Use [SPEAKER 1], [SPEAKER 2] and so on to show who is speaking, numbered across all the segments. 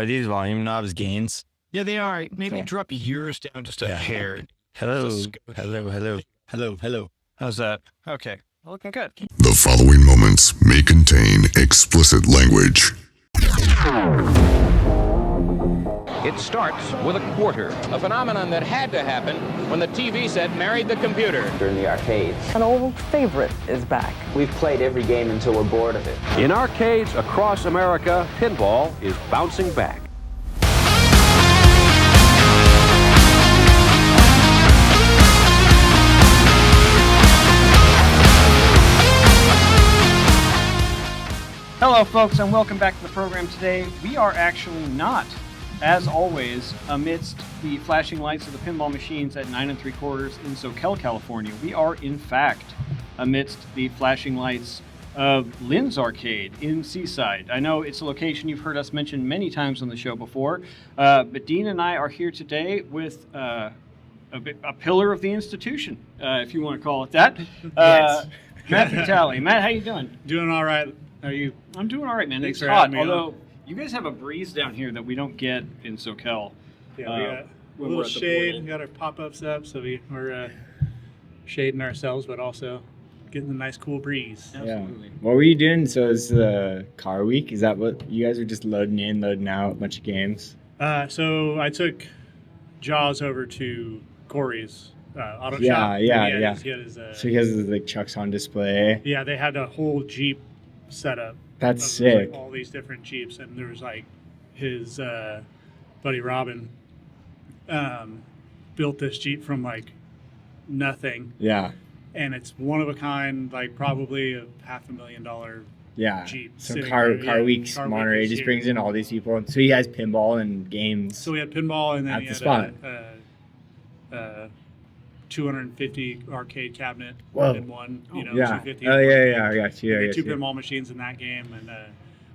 [SPEAKER 1] Are these volume knobs gains?
[SPEAKER 2] Yeah, they are. Maybe
[SPEAKER 1] Okay.
[SPEAKER 2] drop yours down just a hair.
[SPEAKER 1] Hello. Hello.
[SPEAKER 2] How's that? Okay. Looking good.
[SPEAKER 3] The following moments may contain explicit language.
[SPEAKER 4] It starts with a quarter, a phenomenon that had to happen when the TV set married the computer.
[SPEAKER 5] In the arcades.
[SPEAKER 6] An old favorite is back.
[SPEAKER 5] We've played every game until we're bored of it.
[SPEAKER 7] In arcades across America, pinball is bouncing back.
[SPEAKER 8] Hello, folks, and welcome back to the program today. We are actually not, as always, amidst the flashing lights of the pinball machines at 9 3/4 in Soquel, California. We are, in fact, amidst the flashing lights of Lynn's Arcade in Seaside. I know it's a location you've heard us mention many times on the show before, but Dean and I are here today with a pillar of the institution, if you want to call it that.
[SPEAKER 9] Yes.
[SPEAKER 8] Matthew Talley. Matt, how you doing?
[SPEAKER 9] Doing all right. How are you?
[SPEAKER 8] I'm doing all right, man.
[SPEAKER 9] Thanks
[SPEAKER 8] It's
[SPEAKER 9] for
[SPEAKER 8] hot,
[SPEAKER 9] having me on.
[SPEAKER 8] although you guys have a breeze down here that we don't get in Soquel.
[SPEAKER 9] Yeah, we got a
[SPEAKER 8] when
[SPEAKER 9] little
[SPEAKER 8] we're at the
[SPEAKER 9] shade.
[SPEAKER 8] portal.
[SPEAKER 9] We got our pop-ups up, so we're shading ourselves, but also getting a nice cool breeze.
[SPEAKER 8] Absolutely.
[SPEAKER 1] Yeah. What were you doing? So it's the car week? Is that what you guys are just loading in, loading out a bunch of games?
[SPEAKER 9] So I took Jaws over to Corey's auto shop.
[SPEAKER 1] Yeah.
[SPEAKER 9] He had his,
[SPEAKER 1] So he has his like trucks on display.
[SPEAKER 9] yeah, they had a whole Jeep setup.
[SPEAKER 1] That's
[SPEAKER 9] of,
[SPEAKER 1] sick.
[SPEAKER 9] Like, all these different Jeeps, and there was like his buddy Robin built this Jeep from like nothing,
[SPEAKER 1] Yeah.
[SPEAKER 9] and it's one of a kind, like probably a $500,000
[SPEAKER 1] Yeah.
[SPEAKER 9] Jeep
[SPEAKER 1] So
[SPEAKER 9] sitting
[SPEAKER 1] car
[SPEAKER 9] there, yeah,
[SPEAKER 1] weeks
[SPEAKER 9] car week
[SPEAKER 1] Monterey
[SPEAKER 9] is
[SPEAKER 1] just
[SPEAKER 9] here.
[SPEAKER 1] brings in all these people. So he has pinball and games.
[SPEAKER 9] So we had pinball, and then
[SPEAKER 1] At
[SPEAKER 9] he
[SPEAKER 1] the
[SPEAKER 9] had
[SPEAKER 1] spot.
[SPEAKER 9] a 250 arcade cabinet
[SPEAKER 1] Whoa.
[SPEAKER 9] in one.
[SPEAKER 1] yeah.
[SPEAKER 9] 250
[SPEAKER 1] Oh
[SPEAKER 9] in one
[SPEAKER 1] yeah,
[SPEAKER 9] game.
[SPEAKER 1] yeah. I got you.
[SPEAKER 9] We
[SPEAKER 1] I
[SPEAKER 9] had
[SPEAKER 1] got
[SPEAKER 9] two
[SPEAKER 1] you.
[SPEAKER 9] pinball machines in that game, and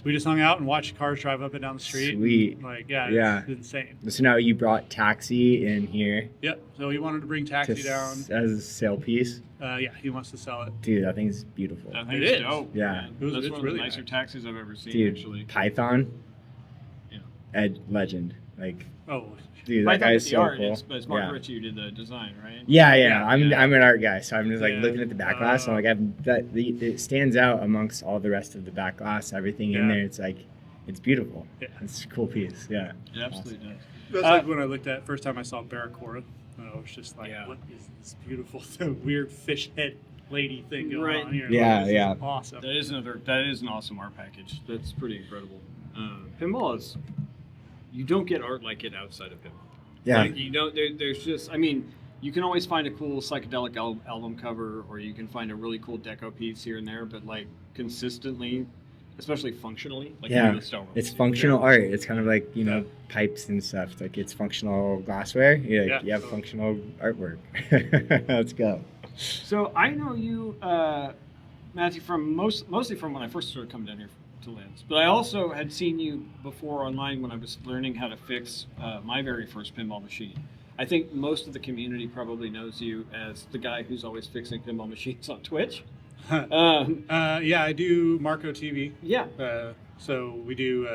[SPEAKER 9] we just hung out and watched cars drive up and down the street.
[SPEAKER 1] Sweet.
[SPEAKER 9] Like, yeah,
[SPEAKER 1] Yeah.
[SPEAKER 9] it's insane.
[SPEAKER 1] So now you brought Taxi in here
[SPEAKER 9] Yep. So he wanted to bring Taxi down.
[SPEAKER 1] as a sale piece.
[SPEAKER 9] Yeah, he wants to sell it.
[SPEAKER 1] Dude, that thing's beautiful.
[SPEAKER 8] That
[SPEAKER 9] It
[SPEAKER 8] thing's
[SPEAKER 9] is.
[SPEAKER 8] dope.
[SPEAKER 1] Yeah.
[SPEAKER 8] man.
[SPEAKER 9] It was-
[SPEAKER 8] That's
[SPEAKER 9] it's
[SPEAKER 8] one
[SPEAKER 9] really
[SPEAKER 8] of the nicer
[SPEAKER 9] nice.
[SPEAKER 8] taxis I've ever seen,
[SPEAKER 1] Dude,
[SPEAKER 8] actually.
[SPEAKER 1] Python,
[SPEAKER 8] Yeah.
[SPEAKER 1] legend. Like,
[SPEAKER 9] Oh,
[SPEAKER 1] dude,
[SPEAKER 8] I
[SPEAKER 1] that
[SPEAKER 8] thought
[SPEAKER 1] guy's
[SPEAKER 8] the
[SPEAKER 1] so
[SPEAKER 8] art
[SPEAKER 1] cool.
[SPEAKER 8] is, but it's Mark
[SPEAKER 1] yeah.
[SPEAKER 8] Ritchie who did the design, right?
[SPEAKER 1] Yeah.
[SPEAKER 9] Yeah,
[SPEAKER 1] I'm
[SPEAKER 8] yeah.
[SPEAKER 1] I'm an art guy, so I'm just like
[SPEAKER 9] Yeah.
[SPEAKER 1] looking at the back glass. And I'm like, it stands out amongst all the rest of the back glass. Everything in
[SPEAKER 9] Yeah.
[SPEAKER 1] there, it's like, it's beautiful.
[SPEAKER 9] Yeah.
[SPEAKER 1] It's a cool piece. Yeah.
[SPEAKER 8] It absolutely does.
[SPEAKER 9] that's like when I looked at first time I saw Barracuda, and I was just like,
[SPEAKER 8] Yeah.
[SPEAKER 9] what is this beautiful, weird fish head lady thing going
[SPEAKER 8] Right.
[SPEAKER 9] on here?
[SPEAKER 1] Yeah,
[SPEAKER 9] This is
[SPEAKER 1] yeah.
[SPEAKER 9] awesome.
[SPEAKER 8] That is an awesome art package. That's pretty incredible. Pinball is, you don't get art like it outside of pinball.
[SPEAKER 1] Yeah.
[SPEAKER 8] Like, you don't. There's just. I mean, you can always find a cool psychedelic album cover, or you can find a really cool deco piece here and there. But like consistently, especially functionally, like
[SPEAKER 1] Yeah.
[SPEAKER 8] you just don't really
[SPEAKER 1] It's
[SPEAKER 8] see.
[SPEAKER 1] functional art. It's kind of like, pipes and stuff. Like, it's functional glassware.
[SPEAKER 9] Yeah,
[SPEAKER 1] You have
[SPEAKER 9] so-
[SPEAKER 1] functional artwork. Let's go.
[SPEAKER 8] So I know you, Matthew, from mostly from when I first started coming down here to Lynn's. But I also had seen you before online when I was learning how to fix my very first pinball machine. I think most of the community probably knows you as the guy who's always fixing pinball machines on Twitch.
[SPEAKER 9] Yeah, I do Marco TV.
[SPEAKER 8] Yeah.
[SPEAKER 9] So we do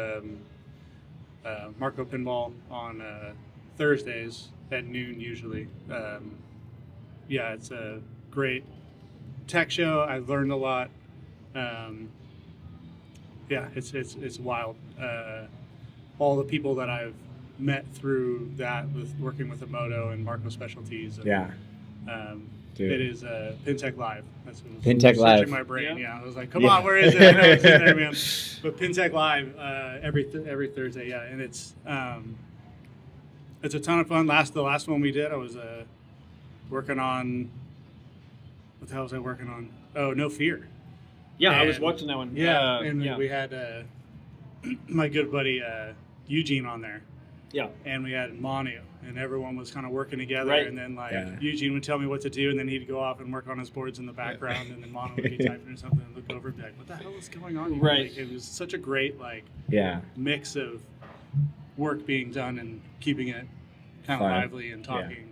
[SPEAKER 9] Marco Pinball on Thursdays at noon usually. Yeah, it's a great tech show. I've learned a lot. Yeah, it's wild. All the people that I've met through that with working with Emoto and Marco Specialties. And,
[SPEAKER 1] Yeah. Dude.
[SPEAKER 9] It is PinTech Live. That's what was
[SPEAKER 1] PinTech
[SPEAKER 9] searching
[SPEAKER 1] Live.
[SPEAKER 9] my brain.
[SPEAKER 8] Yeah.
[SPEAKER 9] Yeah, I was like, come
[SPEAKER 1] Yeah.
[SPEAKER 9] on, where is it? I know it's in there, man. But PinTech Live every Thursday, yeah, and it's a ton of fun. The last one we did, I was working on. What the hell was I working on? Oh, No Fear.
[SPEAKER 8] Yeah, I was
[SPEAKER 9] And-
[SPEAKER 8] watching that one.
[SPEAKER 9] Yeah, and
[SPEAKER 8] yeah.
[SPEAKER 9] we had my good buddy Eugene on there.
[SPEAKER 8] Yeah.
[SPEAKER 9] And we had Manu, and everyone was kind of working together.
[SPEAKER 8] Right.
[SPEAKER 9] And then
[SPEAKER 1] Yeah.
[SPEAKER 9] Eugene would tell me what to do, and then he'd go off and work on his boards in the background, and then Manu would be typing or something, and look over and be like, "What the hell is going on here?"
[SPEAKER 8] Right.
[SPEAKER 9] Like, it was such a great
[SPEAKER 1] Yeah.
[SPEAKER 9] mix of work being done and keeping it kind of
[SPEAKER 1] Fun.
[SPEAKER 9] lively and talking.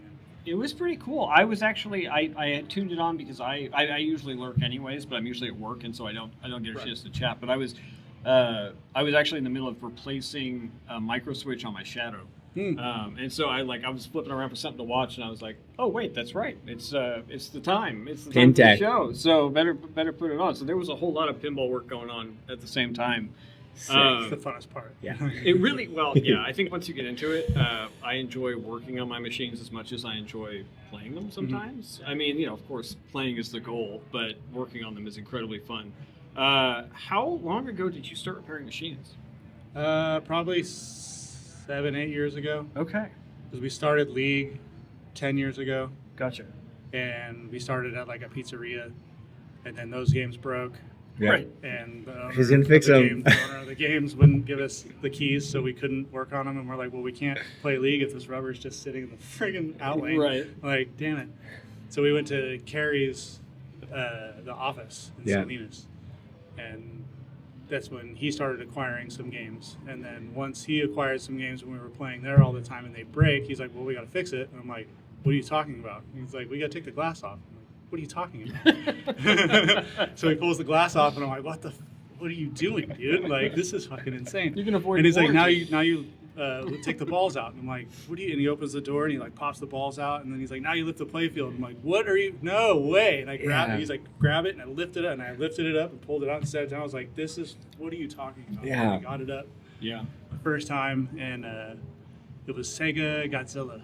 [SPEAKER 8] It was pretty cool. I was actually I had tuned it on because I usually lurk anyways, but I'm usually at work and so I don't get a
[SPEAKER 9] Right.
[SPEAKER 8] chance to chat. But I was I was actually in the middle of replacing a micro switch on my Shadow. And so I was flipping around for something to watch, and I was like, "Oh wait, that's right. It's the time. It's the time for the
[SPEAKER 1] PinTech.
[SPEAKER 8] show. So better put it on." So there was a whole lot of pinball work going on at the same time.
[SPEAKER 9] It's the funnest part.
[SPEAKER 1] Yeah.
[SPEAKER 8] It really, well, yeah. I think once you get into it, I enjoy working on my machines as much as I enjoy playing them. Sometimes, I mean, of course, playing is the goal, but working on them is incredibly fun. How long ago did you start repairing machines?
[SPEAKER 9] Probably 7-8 years ago.
[SPEAKER 8] Okay.
[SPEAKER 9] Because we started League 10 years ago,
[SPEAKER 8] Gotcha.
[SPEAKER 9] and we started at like a pizzeria, and then those games broke.
[SPEAKER 1] Yeah.
[SPEAKER 8] Right.
[SPEAKER 9] And the owner
[SPEAKER 1] Who's gonna
[SPEAKER 9] of
[SPEAKER 1] fix
[SPEAKER 9] the
[SPEAKER 1] them?
[SPEAKER 9] game- the owner of the games wouldn't give us the keys, so we couldn't work on them. And we're like, well, we can't play League if this rubber's just sitting in the friggin' outlane.
[SPEAKER 8] Right.
[SPEAKER 9] Like, damn it. So we went to Carrie's, the office in
[SPEAKER 1] Yeah.
[SPEAKER 9] Salinas, and that's when he started acquiring some games. And then once he acquired some games when we were playing there all the time and they break, he's like, well, we got to fix it. And I'm like, what are you talking about? And he's like, we got to take the glass off. I'm like, what are you talking about? So he pulls the glass off, and I'm like, what are you doing, dude? Like, this is fucking insane.
[SPEAKER 8] You can avoid
[SPEAKER 9] And he's like,
[SPEAKER 8] warranty.
[SPEAKER 9] now you take the balls out. And I'm like, what do you? And he opens the door and he like pops the balls out, and then he's like, now you lift the playfield. I'm like, what are you? No way! And I grab it. He's like, grab it, and I lifted it, and I lifted it up and pulled it out and set it down. I was like, this is, what are you talking about?
[SPEAKER 1] Yeah.
[SPEAKER 9] And I got it up
[SPEAKER 8] Yeah.
[SPEAKER 9] the first time, and it was Sega Godzilla.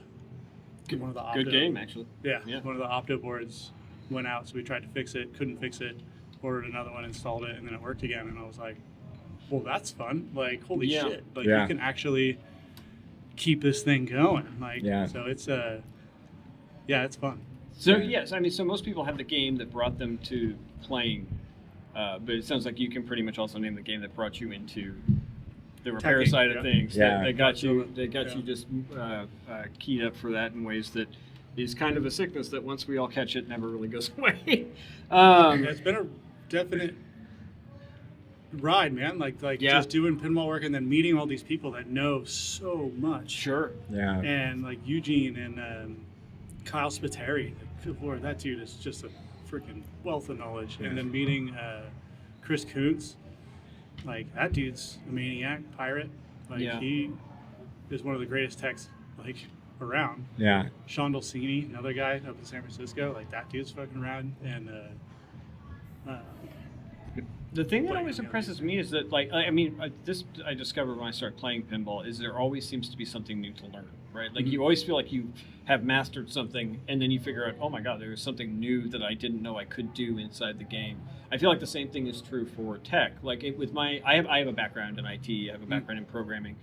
[SPEAKER 9] One of the
[SPEAKER 8] Good
[SPEAKER 9] Opto-
[SPEAKER 8] game, actually.
[SPEAKER 9] Yeah,
[SPEAKER 8] Yeah.
[SPEAKER 9] one of the Opto boards went out, so we tried to fix it, couldn't fix it, ordered another one, installed it, and then it worked again. And I was like, well, that's fun. Like, holy
[SPEAKER 8] Yeah.
[SPEAKER 9] shit. Like,
[SPEAKER 1] Yeah.
[SPEAKER 9] you can actually keep this thing going. Like,
[SPEAKER 1] Yeah.
[SPEAKER 9] so it's, it's fun.
[SPEAKER 8] So yes, I mean, so most people have the game that brought them to playing, but it sounds like you can pretty much also name the game that brought you into the repair
[SPEAKER 9] Teching,
[SPEAKER 8] side of
[SPEAKER 9] yeah.
[SPEAKER 8] things.
[SPEAKER 1] Yeah.
[SPEAKER 8] That got you.
[SPEAKER 9] Absolutely.
[SPEAKER 8] That got you just keyed up for that in ways that is kind of a sickness that once we all catch it, never really goes away.
[SPEAKER 9] It's been a definite ride, man. Like
[SPEAKER 8] Yeah.
[SPEAKER 9] just doing pinball work and then meeting all these people that know so much.
[SPEAKER 8] Sure.
[SPEAKER 1] Yeah.
[SPEAKER 9] And like Eugene and Kyle Spiteri, good lord, that dude is just a freaking wealth of knowledge. And then meeting Chris Kuntz, like that dude's a maniac, pirate. Like
[SPEAKER 8] Yeah.
[SPEAKER 9] he is one of the greatest techs like around.
[SPEAKER 1] Yeah.
[SPEAKER 9] Sean Dolcini, another guy up in San Francisco, like that dude's fucking rad. And
[SPEAKER 8] The thing that
[SPEAKER 9] Playing
[SPEAKER 8] always
[SPEAKER 9] together.
[SPEAKER 8] impresses me is that, like, I mean, this I discovered when I started playing pinball is there always seems to be something new to learn, right? Like you always feel like you have mastered something, and then you figure out, oh my god, there's something new that I didn't know I could do inside the game. I feel like the same thing is true for tech. Like with I have a background in IT, I have a background in programming.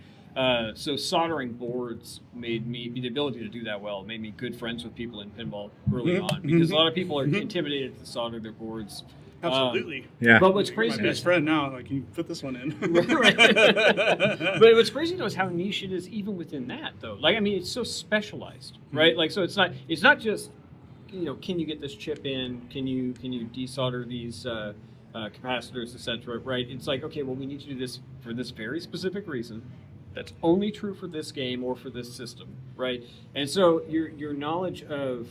[SPEAKER 8] So soldering boards made me the ability to do that well made me good friends with people in pinball early on because a lot of people are intimidated to solder their boards.
[SPEAKER 9] absolutely.
[SPEAKER 1] Yeah.
[SPEAKER 8] But what's
[SPEAKER 9] You're
[SPEAKER 8] crazy
[SPEAKER 9] my best
[SPEAKER 8] is
[SPEAKER 9] friend now. Like, can you put this one in?
[SPEAKER 8] Right. But what's crazy though is how niche it is even within that though. Like I mean, it's so specialized, right? Like so it's not just can you get this chip in? Can you desolder these capacitors, etc. Right? It's like okay, well we need to do this for this very specific reason. That's only true for this game or for this system, right? And so your knowledge of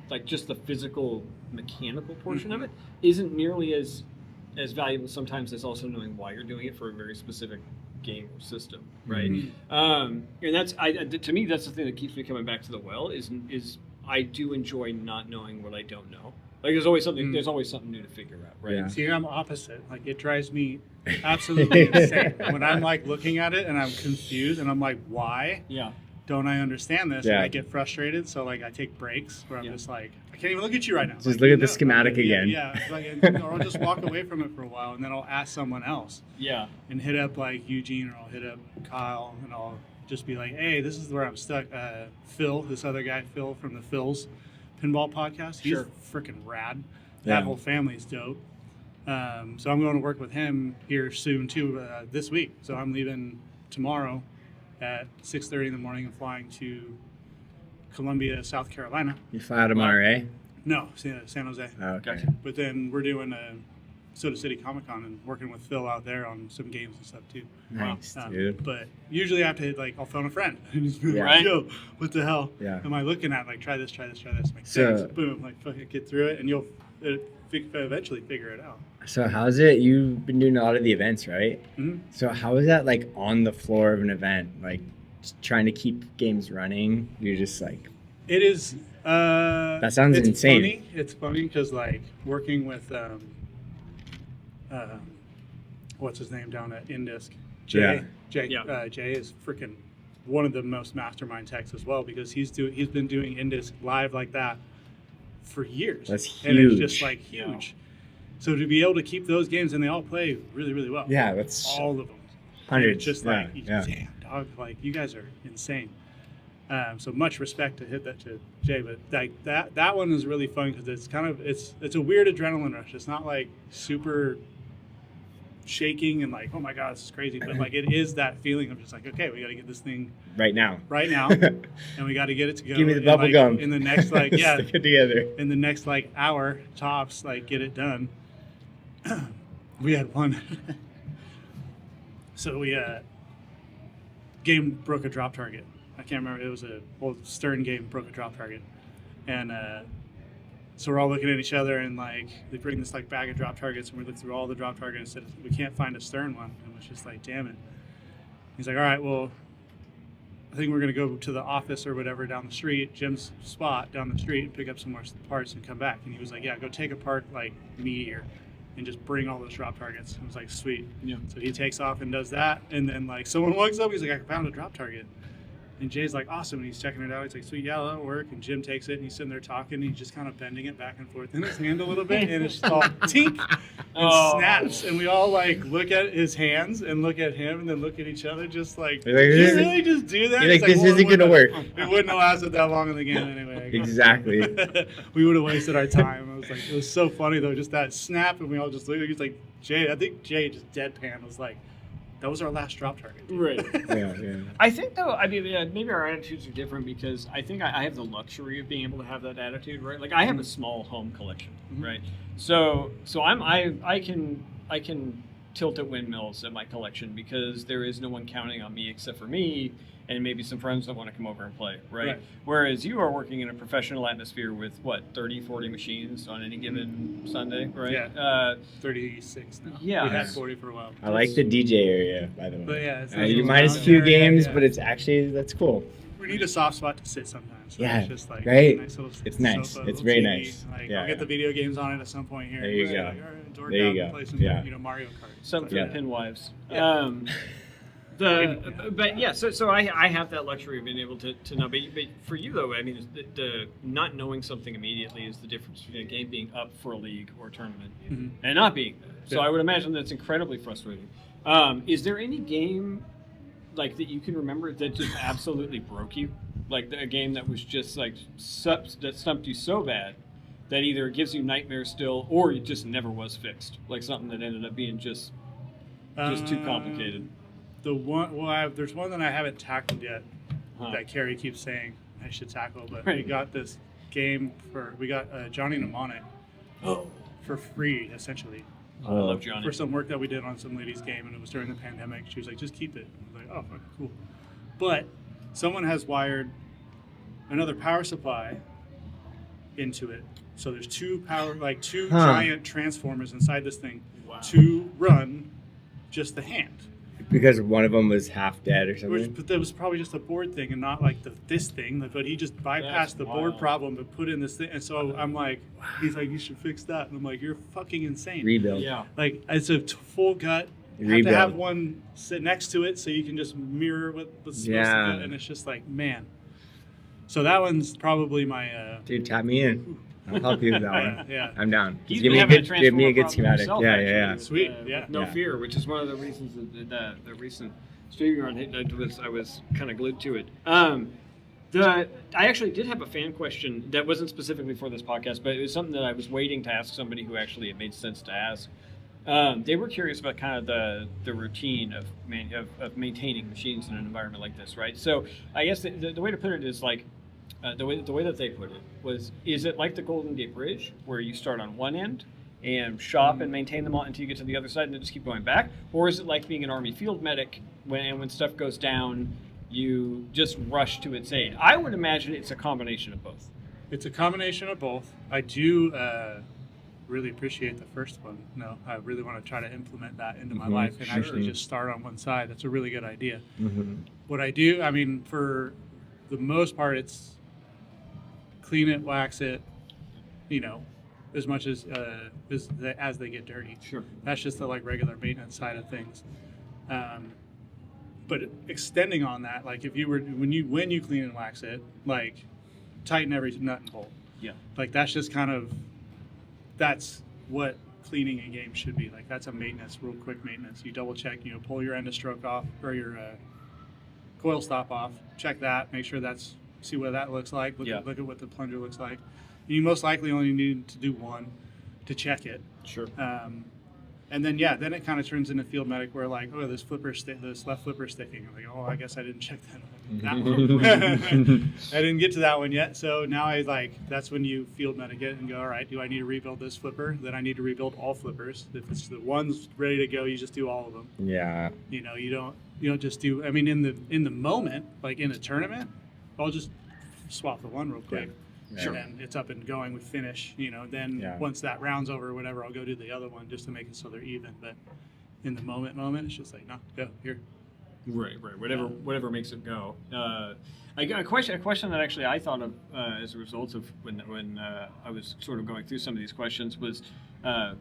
[SPEAKER 8] like just the physical mechanical portion of it isn't nearly as valuable sometimes as also knowing why you're doing it for a very specific game or system, right? And that's to me that's the thing that keeps me coming back to the well is I do enjoy not knowing what I don't know. Like there's always something new to figure out, right?
[SPEAKER 1] Yeah.
[SPEAKER 9] See, I'm opposite. Like, it drives me absolutely insane when I'm like looking at it and I'm confused and I'm like, why
[SPEAKER 8] Yeah.
[SPEAKER 9] don't I understand this?
[SPEAKER 1] Yeah.
[SPEAKER 9] And I get frustrated. So like I take breaks where I'm just like, I can't even look at you right now.
[SPEAKER 1] Just
[SPEAKER 9] Like,
[SPEAKER 1] look at the
[SPEAKER 9] no.
[SPEAKER 1] schematic again.
[SPEAKER 9] Yeah. Like, or I'll just walk away from it for a while and then I'll ask someone else
[SPEAKER 8] Yeah.
[SPEAKER 9] and hit up like Eugene or I'll hit up Kyle and I'll just be like, hey, this is where I'm stuck. Phil, this other guy, Phil from the Phil's Pinball Podcast. He's
[SPEAKER 8] Sure.
[SPEAKER 9] freaking rad.
[SPEAKER 1] Yeah.
[SPEAKER 9] That whole family's dope. So I'm going to work with him here soon too, this week. So I'm leaving tomorrow at 6:30 in the morning and flying to Columbia, South Carolina.
[SPEAKER 1] You fly out of Monterey?
[SPEAKER 9] No, San Jose.
[SPEAKER 1] Oh, okay.
[SPEAKER 8] Gotcha.
[SPEAKER 9] But then we're doing a Soda City Comic Con and working with Phil out there on some games and stuff too.
[SPEAKER 1] Nice, dude.
[SPEAKER 9] But usually I have to I'll phone a friend and just be like,
[SPEAKER 8] Right.
[SPEAKER 9] yo, what the hell
[SPEAKER 1] Yeah.
[SPEAKER 9] am I looking at? Like, try this. I'm like,
[SPEAKER 1] So-
[SPEAKER 9] thanks. Boom, like fucking get through it and you'll eventually figure it out.
[SPEAKER 1] So how's it? You've been doing a lot of the events, right?
[SPEAKER 9] Mhm.
[SPEAKER 1] So how is that like on the floor of an event, like just trying to keep games running? You're just like,
[SPEAKER 9] It is.
[SPEAKER 1] That sounds
[SPEAKER 9] it's
[SPEAKER 1] insane.
[SPEAKER 9] Funny. It's funny because like working with what's his name down at Indisc, Jay. Jay is freaking one of the most mastermind techs as well because he's been doing Indisc live like that for years.
[SPEAKER 1] That's
[SPEAKER 9] And it's
[SPEAKER 1] huge.
[SPEAKER 9] just like huge. So to be able to keep those games and they all play really, really well.
[SPEAKER 1] yeah, that's
[SPEAKER 9] All of them.
[SPEAKER 1] hundreds.
[SPEAKER 9] It's just
[SPEAKER 1] yeah,
[SPEAKER 9] like,
[SPEAKER 1] yeah.
[SPEAKER 9] damn, dog, like you guys are insane. So much respect to hit that to Jay, but like that one is really fun because it's kind of it's a weird adrenaline rush. It's not like super shaking and like, oh my god, this is crazy, but like it is that feeling of just like, okay, we got to get this thing
[SPEAKER 1] right now.
[SPEAKER 9] and we got to get it to go.
[SPEAKER 1] Give me the
[SPEAKER 9] in,
[SPEAKER 1] bubble
[SPEAKER 9] like,
[SPEAKER 1] gum.
[SPEAKER 9] in the next like yeah
[SPEAKER 1] Stick it together.
[SPEAKER 9] in the next like hour tops, like get it done. We had one. So we game broke a drop target. I can't remember. It was a old Stern game broke a drop target, and so we're all looking at each other and like they bring this like bag of drop targets and we look through all the drop targets and said we can't find a Stern one, and it was just like damn it. He's like, all right, well, I think we're gonna go to the office or whatever down the street, Jim's spot down the street, and pick up some more parts and come back. And he was like, yeah, go take apart like Meteor and just bring all those drop targets. I was like, sweet.
[SPEAKER 8] Yeah.
[SPEAKER 9] So he takes off and does that, and then like someone walks up, he's like, I found a drop target. And Jay's like, awesome, and he's checking it out. He's like, sweet, yeah, that'll work. And Jim takes it, and he's sitting there talking, and he's just kind of bending it back and forth in his hand a little bit, and it's just all tink and snaps. And we all like look at his hands and look at him, and then look at each other, just like,
[SPEAKER 1] You're like,
[SPEAKER 9] did you really just do that?
[SPEAKER 1] You're like,
[SPEAKER 9] He's
[SPEAKER 1] this
[SPEAKER 9] well,
[SPEAKER 1] isn't gonna work.
[SPEAKER 9] It wouldn't have lasted that long in the game anyway.
[SPEAKER 1] Exactly.
[SPEAKER 9] We would have wasted our time. I was like, it was so funny though, just that snap, and we all just looked. He's like, Jay, I think Jay just deadpan was like, that was our last drop target.
[SPEAKER 8] Right.
[SPEAKER 1] yeah.
[SPEAKER 8] I think though, I mean, maybe our attitudes are different because I think I have the luxury of being able to have that attitude, right? Like I have a small home collection, right? So I can tilt at windmills at my collection because there is no one counting on me except for me and maybe some friends that want to come over and play, right? Whereas you are working in a professional atmosphere with what, 30, 40 machines on any given Sunday, right?
[SPEAKER 9] Yeah. 36 now.
[SPEAKER 8] Yeah.
[SPEAKER 9] We had 40 for a while.
[SPEAKER 1] I like the DJ area, by the way.
[SPEAKER 9] But yeah, it's
[SPEAKER 1] you
[SPEAKER 9] nice
[SPEAKER 1] minus a
[SPEAKER 9] down
[SPEAKER 1] few
[SPEAKER 9] there, yeah,
[SPEAKER 1] games,
[SPEAKER 9] yeah.
[SPEAKER 1] but it's actually, that's cool.
[SPEAKER 9] We need a soft spot to sit sometimes. So
[SPEAKER 1] Yeah,
[SPEAKER 9] it's just like
[SPEAKER 1] right?
[SPEAKER 9] a nice little
[SPEAKER 1] It's nice.
[SPEAKER 9] sofa,
[SPEAKER 1] It's
[SPEAKER 9] little
[SPEAKER 1] very
[SPEAKER 9] TV.
[SPEAKER 1] nice.
[SPEAKER 9] Like,
[SPEAKER 1] Yeah,
[SPEAKER 9] I'll get
[SPEAKER 1] yeah.
[SPEAKER 9] the video games on it at some point here.
[SPEAKER 1] There you
[SPEAKER 9] We're
[SPEAKER 1] go.
[SPEAKER 9] like, all right, dork
[SPEAKER 1] There you
[SPEAKER 9] out and
[SPEAKER 1] go.
[SPEAKER 9] play some,
[SPEAKER 1] Yeah.
[SPEAKER 9] Mario Kart.
[SPEAKER 8] Some for
[SPEAKER 1] Yeah.
[SPEAKER 8] the pinwives.
[SPEAKER 9] Yeah.
[SPEAKER 8] But yeah, so I have that luxury of being able to know. But for you though, I mean, the not knowing something immediately is the difference between a game being up for a league or a tournament and not being there. So
[SPEAKER 9] Yeah.
[SPEAKER 8] I would imagine that's incredibly frustrating. Is there any game like that you can remember that just absolutely broke you? Like a game that was just like that stumped you so bad that either it gives you nightmares still, or it just never was fixed. Like something that ended up being just too complicated.
[SPEAKER 9] The one, well, there's one that I haven't tackled yet
[SPEAKER 8] Huh.
[SPEAKER 9] that Carrie keeps saying I should tackle, but
[SPEAKER 8] Right.
[SPEAKER 9] we got this game we got Johnny Mnemonic for free, essentially.
[SPEAKER 8] I love Johnny.
[SPEAKER 9] For some work that we did on some lady's game, and it was during the pandemic. She was like, just keep it. I was like, oh, fuck, cool. But someone has wired another power supply into it. So there's two giant transformers inside this thing to run just the hand.
[SPEAKER 1] Because one of them was half dead or something.
[SPEAKER 9] But that was probably just a board thing and not like this thing. But he just bypassed
[SPEAKER 8] That's
[SPEAKER 9] the board
[SPEAKER 8] wild.
[SPEAKER 9] problem but put in this thing. And so I'm like, he's like, you should fix that. And I'm like, you're fucking insane.
[SPEAKER 1] Rebuild.
[SPEAKER 8] Yeah.
[SPEAKER 9] Like, it's a full gut. You have
[SPEAKER 1] Rebuild.
[SPEAKER 9] to have one sit next to it so you can just mirror what's supposed
[SPEAKER 1] Yeah.
[SPEAKER 9] to do. And it's just like, man. So that one's probably my.
[SPEAKER 1] Dude, tap me in. I'll help you with that one.
[SPEAKER 9] Yeah.
[SPEAKER 1] I'm down.
[SPEAKER 8] He's
[SPEAKER 1] Give
[SPEAKER 8] been
[SPEAKER 1] me a
[SPEAKER 8] having
[SPEAKER 1] good, give me a good
[SPEAKER 8] transformer problem
[SPEAKER 1] schematic.
[SPEAKER 8] himself,
[SPEAKER 1] Yeah,
[SPEAKER 8] actually,
[SPEAKER 1] yeah,
[SPEAKER 8] with,
[SPEAKER 9] Sweet, yeah.
[SPEAKER 8] with no
[SPEAKER 1] Yeah.
[SPEAKER 8] fear, which is one of the reasons that the recent streaming run I was kind of glued to it. I actually did have a fan question that wasn't specifically for this podcast, but it was something that I was waiting to ask somebody who actually it made sense to ask. They were curious about kind of the routine of maintaining machines in an environment like this, right? So I guess the way to put it is like the way that they put it was: is it like the Golden Gate Bridge where you start on one end and shop and maintain them all until you get to the other side and then just keep going back, or is it like being an Army field medic when stuff goes down, you just rush to its aid? I would imagine it's a combination of both.
[SPEAKER 9] It's a combination of both. I do. really appreciate the first one. No, I really want to try to implement that into my
[SPEAKER 1] Mhm.
[SPEAKER 9] life and
[SPEAKER 1] Sure.
[SPEAKER 9] actually just start on one side. That's a really good idea.
[SPEAKER 1] Mm-hmm.
[SPEAKER 9] What I do, I mean, for the most part, it's clean it, wax it, you know, as much as they get dirty.
[SPEAKER 8] Sure.
[SPEAKER 9] That's just the like regular maintenance side of things. But extending on that, like if you were when you clean and wax it, like tighten every nut and bolt.
[SPEAKER 8] Yeah.
[SPEAKER 9] Like that's what cleaning a game should be. Like that's a maintenance, real quick maintenance. You double check, you know, pull your end of stroke off or your coil stop off. Check that. Make sure see what that looks like. Look at what the plunger looks like. You most likely only need to do one to check it.
[SPEAKER 8] Sure.
[SPEAKER 9] And then then it kind of turns into field medic where like, oh, this left flipper sticking. I'm like, oh, I guess I didn't check that one. I didn't get to that one yet. So now that's when you field medic it and go, all right, do I need to rebuild this flipper? Then I need to rebuild all flippers. If it's the ones ready to go, you just do all of them.
[SPEAKER 1] Yeah.
[SPEAKER 9] You know, you don't just do. I mean, in the moment, like in a tournament, I'll just swap the one real quick.
[SPEAKER 1] Sure.
[SPEAKER 9] And it's up and going. We finish, you know. Then once that round's over or whatever, I'll go do the other one just to make it so they're even. But in the moment, it's just like, no, go here.
[SPEAKER 8] Right. Whatever makes it go. I got a question that actually I thought of as a result of when I was sort of going through some of these questions was a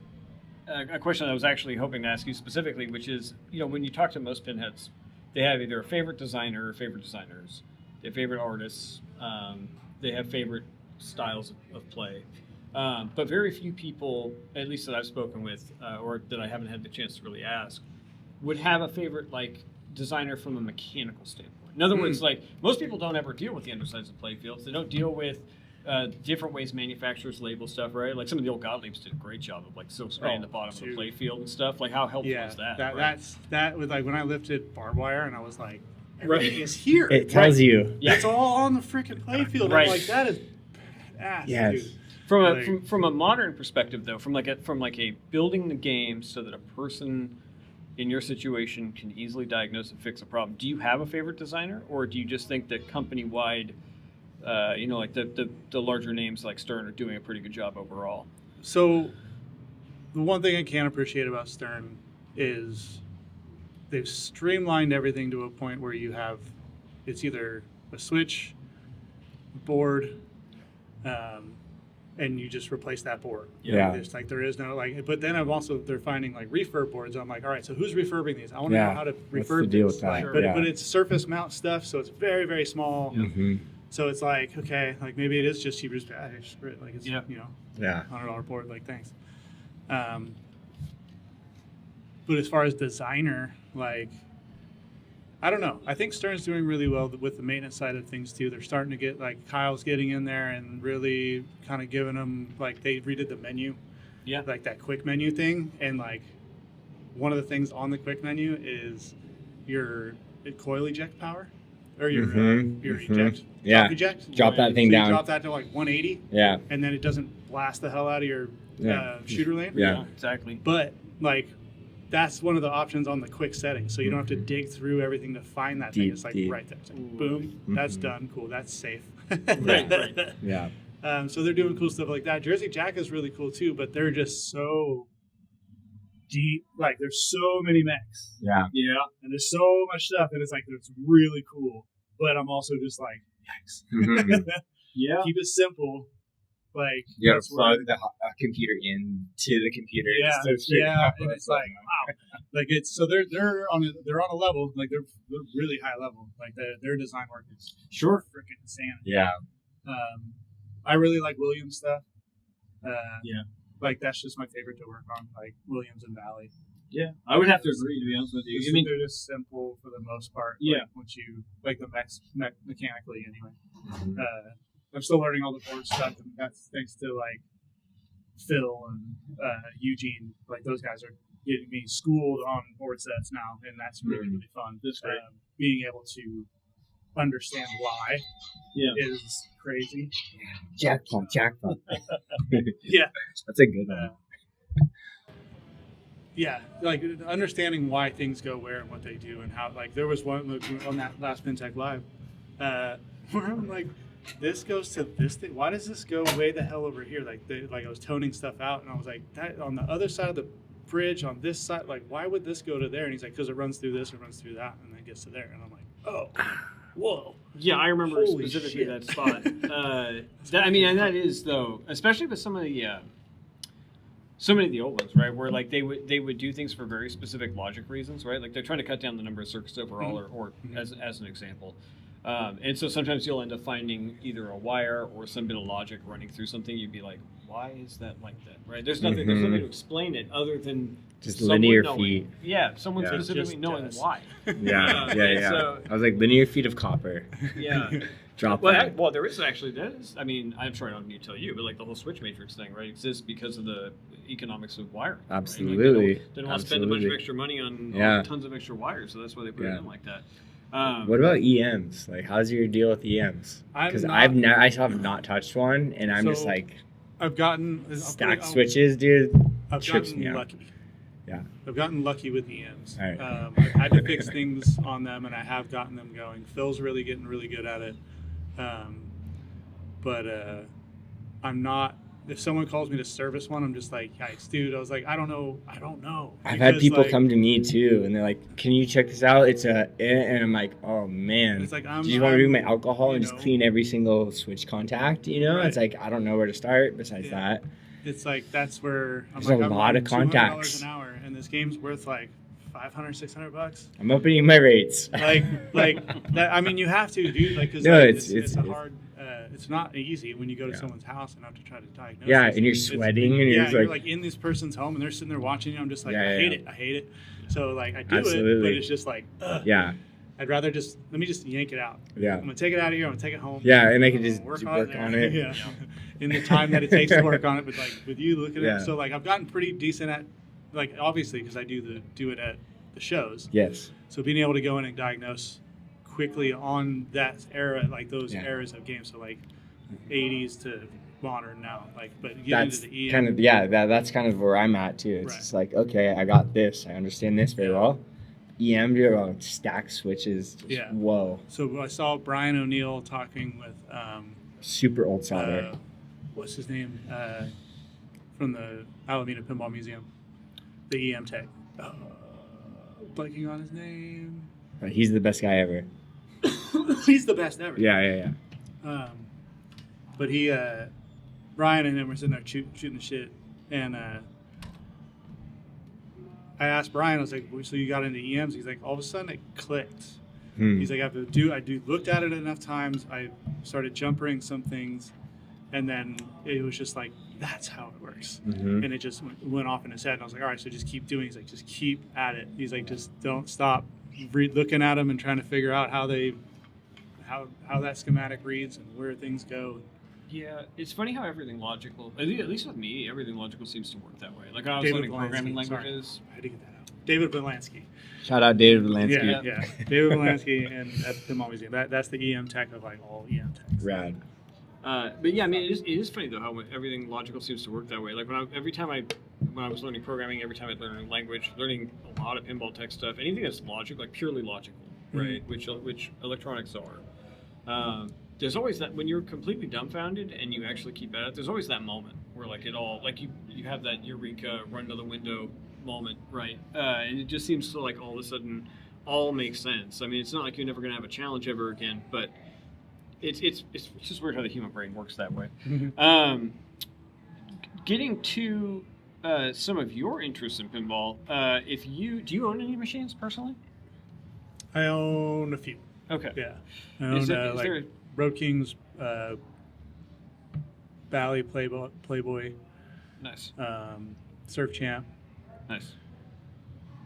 [SPEAKER 8] question I was actually hoping to ask you specifically, which is, you know, when you talk to most pinheads, they have either a favorite designer or favorite designers, they have favorite artists, they have favorite styles of play. But very few people, at least that I've spoken with, or that I haven't had the chance to really ask, would have a favorite like designer from a mechanical standpoint. In other words, like most people don't ever deal with the undersides of play fields. They don't deal with different ways manufacturers label stuff, right? Like some of the old Gottliebs did a great job of like silk spraying the bottom of the play field and stuff. Like how helpful is that?
[SPEAKER 9] That was like when I lifted barbed wire and I was like, everything is here.
[SPEAKER 1] It tells you.
[SPEAKER 9] Yeah. It's all on the freaking play field. I'm like, that is badass, dude.
[SPEAKER 8] From a modern perspective, though, from like a building the game so that a person in your situation can easily diagnose and fix a problem. Do you have a favorite designer, or do you just think that company-wide, like the larger names like Stern are doing a pretty good job overall?
[SPEAKER 9] So, the one thing I can appreciate about Stern is they've streamlined everything to a point where it's either a switch, board, and you just replace that board.
[SPEAKER 1] Yeah.
[SPEAKER 9] It's like there is no but then they're finding like refurb boards. I'm like, all right, so who's refurbing these? I want to know how to refurb
[SPEAKER 1] the deal
[SPEAKER 9] this.
[SPEAKER 1] with that?
[SPEAKER 9] But it's surface mount stuff, so it's very, very small.
[SPEAKER 1] Mm-hmm.
[SPEAKER 9] So it's like, okay, like maybe it is just cheaper. Like it's
[SPEAKER 1] Yeah.
[SPEAKER 9] $100 board. Like thanks. But as far as designer, like, I don't know. I think Stern's doing really well with the maintenance side of things too. They're starting to get like Kyle's getting in there and really kind of giving them like they redid the menu, like that quick menu thing. And like one of the things on the quick menu is your coil eject power or your eject.
[SPEAKER 1] Yeah.
[SPEAKER 9] Eject.
[SPEAKER 1] Drop that thing down.
[SPEAKER 9] Drop that to like 180.
[SPEAKER 1] Yeah.
[SPEAKER 9] And then it doesn't blast the hell out of your shooter lane.
[SPEAKER 1] Yeah.
[SPEAKER 8] Exactly.
[SPEAKER 9] But like. That's one of the options on the quick settings. So you don't have to dig through everything to find that thing. It's like right there. It's like, boom, that's done. Cool, that's safe.
[SPEAKER 8] Right.
[SPEAKER 1] Yeah.
[SPEAKER 9] So they're doing cool stuff like that. Jersey Jack is really cool too, but they're just so deep. Like there's so many mechs.
[SPEAKER 1] Yeah.
[SPEAKER 9] Yeah. And there's so much stuff, and it's like it's really cool. But I'm also just like, yikes.
[SPEAKER 8] Yeah.
[SPEAKER 9] Keep it simple. Like
[SPEAKER 1] you gotta plug the computer into the computer.
[SPEAKER 9] And it's like wow, like it's so they're on a level like they're really high level. Like their design work is freaking insanity.
[SPEAKER 1] Yeah.
[SPEAKER 9] I really like Williams stuff. Like that's just my favorite to work on, like Williams and Valley.
[SPEAKER 8] Yeah, I would have to agree, to be honest with you.
[SPEAKER 9] I mean, they're just simple for the most part.
[SPEAKER 8] Yeah.
[SPEAKER 9] Like, once you like the mechanically anyway. Mm-hmm. I'm still learning all the board stuff, and that's thanks to like Phil and Eugene. Like those guys are getting me schooled on board sets now, and that's really really fun.
[SPEAKER 8] That's great.
[SPEAKER 9] Being able to understand why is crazy.
[SPEAKER 1] Jackpot.
[SPEAKER 9] Yeah,
[SPEAKER 1] that's a good one.
[SPEAKER 9] Yeah, like understanding why things go where and what they do and how. Like there was one on that last PinTech Live where I'm like, this goes to this thing. Why does this go way the hell over here? Like I was toning stuff out, and I was like, that on the other side of the bridge on this side, like why would this go to there? And he's like, because it runs through this, it runs through that, and then gets to there. And I'm like, oh, whoa.
[SPEAKER 8] Yeah, I remember
[SPEAKER 9] Holy
[SPEAKER 8] specifically
[SPEAKER 9] shit.
[SPEAKER 8] that spot. And that is though, especially with so many of the old ones, right? Where like they would do things for very specific logic reasons, right? Like they're trying to cut down the number of circuits overall, or as an example. And so sometimes you'll end up finding either a wire or some bit of logic running through something. You'd be like, why is that like that, right? There's nothing to explain it other than
[SPEAKER 1] Just
[SPEAKER 8] someone
[SPEAKER 1] linear
[SPEAKER 8] knowing.
[SPEAKER 1] feet.
[SPEAKER 8] Yeah, someone
[SPEAKER 1] Yeah.
[SPEAKER 8] specifically
[SPEAKER 9] Just
[SPEAKER 8] knowing
[SPEAKER 9] does.
[SPEAKER 8] why.
[SPEAKER 1] Yeah.
[SPEAKER 8] So-
[SPEAKER 1] I was like linear feet of copper.
[SPEAKER 8] Yeah.
[SPEAKER 1] Drop
[SPEAKER 8] Well,
[SPEAKER 1] that.
[SPEAKER 8] well, there is actually I mean, I'm sure I don't need to tell you, but like the whole switch matrix thing, right, exists because of the economics of wiring. Right? Like,
[SPEAKER 1] Absolutely.
[SPEAKER 8] they don't want to spend a bunch of
[SPEAKER 1] Absolutely.
[SPEAKER 8] extra money on
[SPEAKER 1] Yeah.
[SPEAKER 8] tons of extra wires, so that's why they put it
[SPEAKER 1] Yeah.
[SPEAKER 8] in like that.
[SPEAKER 1] What about EMs? Like, how's your deal with EMs?
[SPEAKER 9] I'm
[SPEAKER 1] Because
[SPEAKER 9] not-
[SPEAKER 1] I still have not touched one, and I'm just
[SPEAKER 9] So,
[SPEAKER 1] like
[SPEAKER 9] I've gotten
[SPEAKER 1] stacked switches, dude.
[SPEAKER 9] I've
[SPEAKER 1] trips
[SPEAKER 9] gotten
[SPEAKER 1] me out.
[SPEAKER 9] lucky.
[SPEAKER 1] Yeah.
[SPEAKER 9] I've gotten lucky with EMs.
[SPEAKER 1] All right.
[SPEAKER 9] I've had to fix things on them, and I have gotten them going. Phil's really getting really good at it. But I'm not. If someone calls me to service one, I'm just like, yikes, dude. I was like, I don't know.
[SPEAKER 1] I've had
[SPEAKER 9] Because,
[SPEAKER 1] people
[SPEAKER 9] like,
[SPEAKER 1] come to me too, and they're like, "Can you check this out?" And I'm like, "Oh man,
[SPEAKER 9] It's like,
[SPEAKER 1] do you want to do my alcohol
[SPEAKER 9] you
[SPEAKER 1] and just
[SPEAKER 9] know.
[SPEAKER 1] clean every single switch contact?" You know,
[SPEAKER 9] Right.
[SPEAKER 1] it's like I don't know where to start besides
[SPEAKER 9] Yeah.
[SPEAKER 1] that.
[SPEAKER 9] It's like that's where I'm
[SPEAKER 1] There's
[SPEAKER 9] like,
[SPEAKER 1] a
[SPEAKER 9] I'm
[SPEAKER 1] lot of
[SPEAKER 9] running $200
[SPEAKER 1] contacts.
[SPEAKER 9] an hour, and this game's worth like $500, $600.
[SPEAKER 1] I'm opening my rates.
[SPEAKER 9] Like that. I mean, you have to, dude. Like, cause
[SPEAKER 1] No,
[SPEAKER 9] like,
[SPEAKER 1] it's-
[SPEAKER 9] it's a
[SPEAKER 1] it's-
[SPEAKER 9] hard. It's not easy when you go to
[SPEAKER 1] Yeah.
[SPEAKER 9] someone's house and have to try to diagnose.
[SPEAKER 1] Yeah,
[SPEAKER 9] this.
[SPEAKER 1] and you're
[SPEAKER 9] It's-
[SPEAKER 1] sweating, and you're
[SPEAKER 9] yeah,
[SPEAKER 1] just
[SPEAKER 9] you're
[SPEAKER 1] like-
[SPEAKER 9] like in this person's home, and they're sitting there watching you. I'm just like,
[SPEAKER 1] Yeah,
[SPEAKER 9] I
[SPEAKER 1] yeah,
[SPEAKER 9] hate
[SPEAKER 1] yeah.
[SPEAKER 9] it. I hate it. So like, I do it,
[SPEAKER 1] Absolutely.
[SPEAKER 9] but it's just like, ugh.
[SPEAKER 1] Yeah,
[SPEAKER 9] I'd rather just let me just yank it out.
[SPEAKER 1] yeah,
[SPEAKER 9] I'm gonna take it out of here. I'm gonna take it home.
[SPEAKER 1] yeah, and I can
[SPEAKER 9] I'm
[SPEAKER 1] just
[SPEAKER 9] gonna
[SPEAKER 1] work on it.
[SPEAKER 9] Yeah. In the time that it takes to work on it, but like with you, look at
[SPEAKER 1] Yeah.
[SPEAKER 9] it. So like, I've gotten pretty decent at, like, obviously because I do it at the shows.
[SPEAKER 1] Yes.
[SPEAKER 9] So being able to go in and diagnose quickly on that era, like those
[SPEAKER 1] Yeah.
[SPEAKER 9] eras of games, so like 80s to modern now, like, but getting
[SPEAKER 1] That's
[SPEAKER 9] into the EM,
[SPEAKER 1] kind of that's kind of where I'm at too. It's
[SPEAKER 9] Right.
[SPEAKER 1] just like, okay, I got this. I understand this very
[SPEAKER 9] Yeah.
[SPEAKER 1] well. EM, dude, stack switches. Just,
[SPEAKER 9] Yeah.
[SPEAKER 1] Whoa.
[SPEAKER 9] So I saw Brian O'Neill talking with
[SPEAKER 1] Super old solder.
[SPEAKER 9] what's his name from the Alameda Pinball Museum, the EM tech. Blanking on his name.
[SPEAKER 1] But he's the best guy ever.
[SPEAKER 9] He's the best ever.
[SPEAKER 1] Yeah.
[SPEAKER 9] But he, Brian and him were sitting there shooting the shit, and I asked Brian, I was like, so you got into EMs? He's like, all of a sudden it clicked. He's like, I looked at it enough times, I started jumpering some things, and then it was just like, that's how it works.
[SPEAKER 1] Mhm.
[SPEAKER 9] And it just went off in his head, and I was like, all right, so just keep doing. He's like, just keep at it. He's like, just don't stop looking at them and trying to figure out how that schematic reads and where things go.
[SPEAKER 8] Yeah, it's funny how everything logical, at least with me, everything logical seems to work that way. Like when I was
[SPEAKER 9] David
[SPEAKER 8] learning programming
[SPEAKER 9] Volansky, sorry.
[SPEAKER 8] languages.
[SPEAKER 9] I had to get that out. David Volansky.
[SPEAKER 1] Shout out David Volansky.
[SPEAKER 9] Yeah. David Volansky and at the Pinball Museum. That's the EM tech of like all EM techs.
[SPEAKER 1] Rad.
[SPEAKER 8] But yeah, I mean, it is funny though how everything logical seems to work that way. Like when I was learning programming, every time I learned a new language, learning a lot of pinball tech stuff, anything that's logic, like purely logical, right? Which electronics are. There's always that when you're completely dumbfounded and you actually keep at it. There's always that moment where like it all like you have that eureka, run to the window moment, right? And it just seems to like all of a sudden all makes sense. I mean, it's not like you're never going to have a challenge ever again, but it's just weird how the human brain works that way. Getting to some of your interests in pinball, do you own any machines personally?
[SPEAKER 9] I own a few.
[SPEAKER 8] Okay.
[SPEAKER 9] Yeah. I own
[SPEAKER 8] Is
[SPEAKER 9] like
[SPEAKER 8] there
[SPEAKER 9] Road Kings, Bally Playboy,
[SPEAKER 8] nice,
[SPEAKER 9] Surf Champ.
[SPEAKER 8] nice.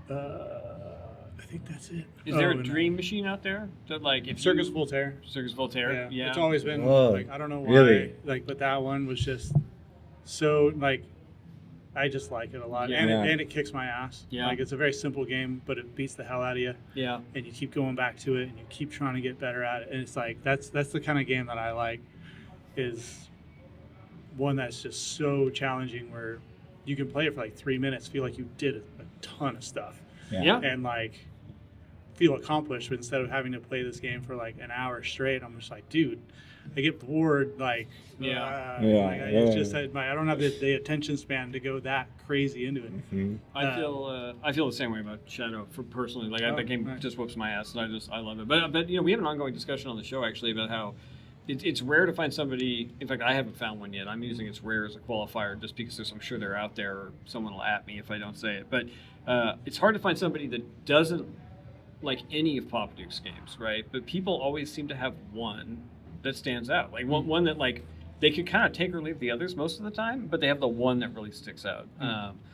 [SPEAKER 9] I think that's it.
[SPEAKER 8] Is there a
[SPEAKER 9] and,
[SPEAKER 8] dream machine out there that like if
[SPEAKER 9] Circus
[SPEAKER 8] you,
[SPEAKER 9] Voltaire?
[SPEAKER 8] Circus Voltaire? Yeah.
[SPEAKER 9] It's always been
[SPEAKER 1] Whoa.
[SPEAKER 9] like I don't know why.
[SPEAKER 1] Really?
[SPEAKER 9] Like, but that one was just so like I just like it a lot,
[SPEAKER 8] Yeah.
[SPEAKER 9] and it kicks my ass.
[SPEAKER 8] Yeah.
[SPEAKER 9] Like it's a very simple game, but it beats the hell out of you,
[SPEAKER 8] yeah.
[SPEAKER 9] and you keep going back to it, and you keep trying to get better at it, and it's like that's the kind of game that I like, is one that's just so challenging where you can play it for like 3 minutes, feel like you did a ton of stuff,
[SPEAKER 8] Yeah.
[SPEAKER 9] and like feel accomplished. But instead of having to play this game for like an hour straight, I'm just like, dude, I get bored. Like, it's just I don't have the attention span to go that crazy into it.
[SPEAKER 1] Mm-hmm.
[SPEAKER 8] I feel the same way about Shadow for personally. Like that game just whoops my ass, and I love it. But you know, we have an ongoing discussion on the show actually about how it's rare to find somebody. In fact, I haven't found one yet. I'm using it's rare as a qualifier just because I'm sure they're out there, or someone will at me if I don't say it. But it's hard to find somebody that doesn't like any of Papa Duke's games, right? But people always seem to have one that stands out, like one that like they could kind of take or leave the others most of the time, but they have the one that really sticks out.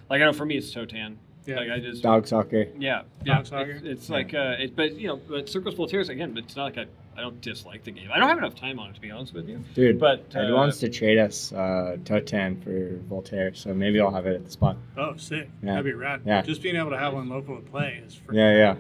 [SPEAKER 8] Like I know for me it's Totan.
[SPEAKER 9] Yeah.
[SPEAKER 8] Like I just
[SPEAKER 1] Dog soccer.
[SPEAKER 8] Yeah,
[SPEAKER 9] Dog soccer.
[SPEAKER 8] It's like but you know, but Circles Full of Tears again. But it's not like I don't dislike the game. I don't have enough time on it to be honest with you.
[SPEAKER 1] Dude,
[SPEAKER 8] but
[SPEAKER 1] Ed wants to trade us Totan for Voltaire, so maybe I'll have it at the spot.
[SPEAKER 9] Oh, sick!
[SPEAKER 1] Yeah.
[SPEAKER 9] That'd be rad.
[SPEAKER 1] Yeah.
[SPEAKER 9] Just being able to have one local to play is freaking
[SPEAKER 1] Yeah.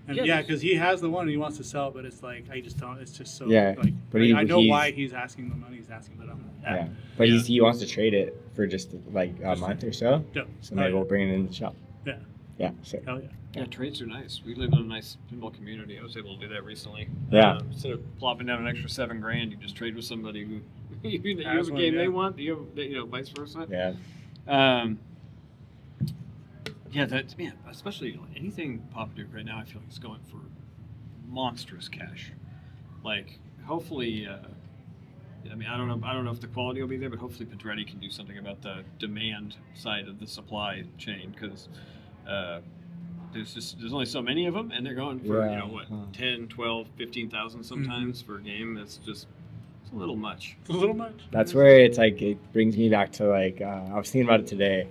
[SPEAKER 9] And because he has the one and he wants to sell it, but it's like I just don't. It's just so
[SPEAKER 1] Yeah,
[SPEAKER 9] like.
[SPEAKER 1] but
[SPEAKER 9] I know why he's asking the money he's asking, but I'm
[SPEAKER 1] Yeah, but he wants to trade it for just like a month or so.
[SPEAKER 9] Dope.
[SPEAKER 1] So maybe we'll bring it in the shop.
[SPEAKER 9] Yeah.
[SPEAKER 1] Yeah. So.
[SPEAKER 9] Hell yeah.
[SPEAKER 8] Yeah, trades are nice. We live in a nice pinball community. I was able to do that recently.
[SPEAKER 1] Yeah.
[SPEAKER 8] Instead of plopping down an extra $7,000, you just trade with somebody who you have
[SPEAKER 9] Has
[SPEAKER 8] a
[SPEAKER 9] one,
[SPEAKER 8] game
[SPEAKER 9] yeah.
[SPEAKER 8] they want. You know, vice versa.
[SPEAKER 1] Yeah.
[SPEAKER 8] Yeah, that's man. Especially anything Papa Duke right now, I feel like is going for monstrous cash. Like, hopefully, I mean, I don't know if the quality will be there, but hopefully Pedretti can do something about the demand side of the supply chain because there's only so many of them, and they're going for 10, 12, 15,000 sometimes for a game. It's a little much.
[SPEAKER 9] It's a little much.
[SPEAKER 1] That's where it's like it brings me back to like I was thinking about it today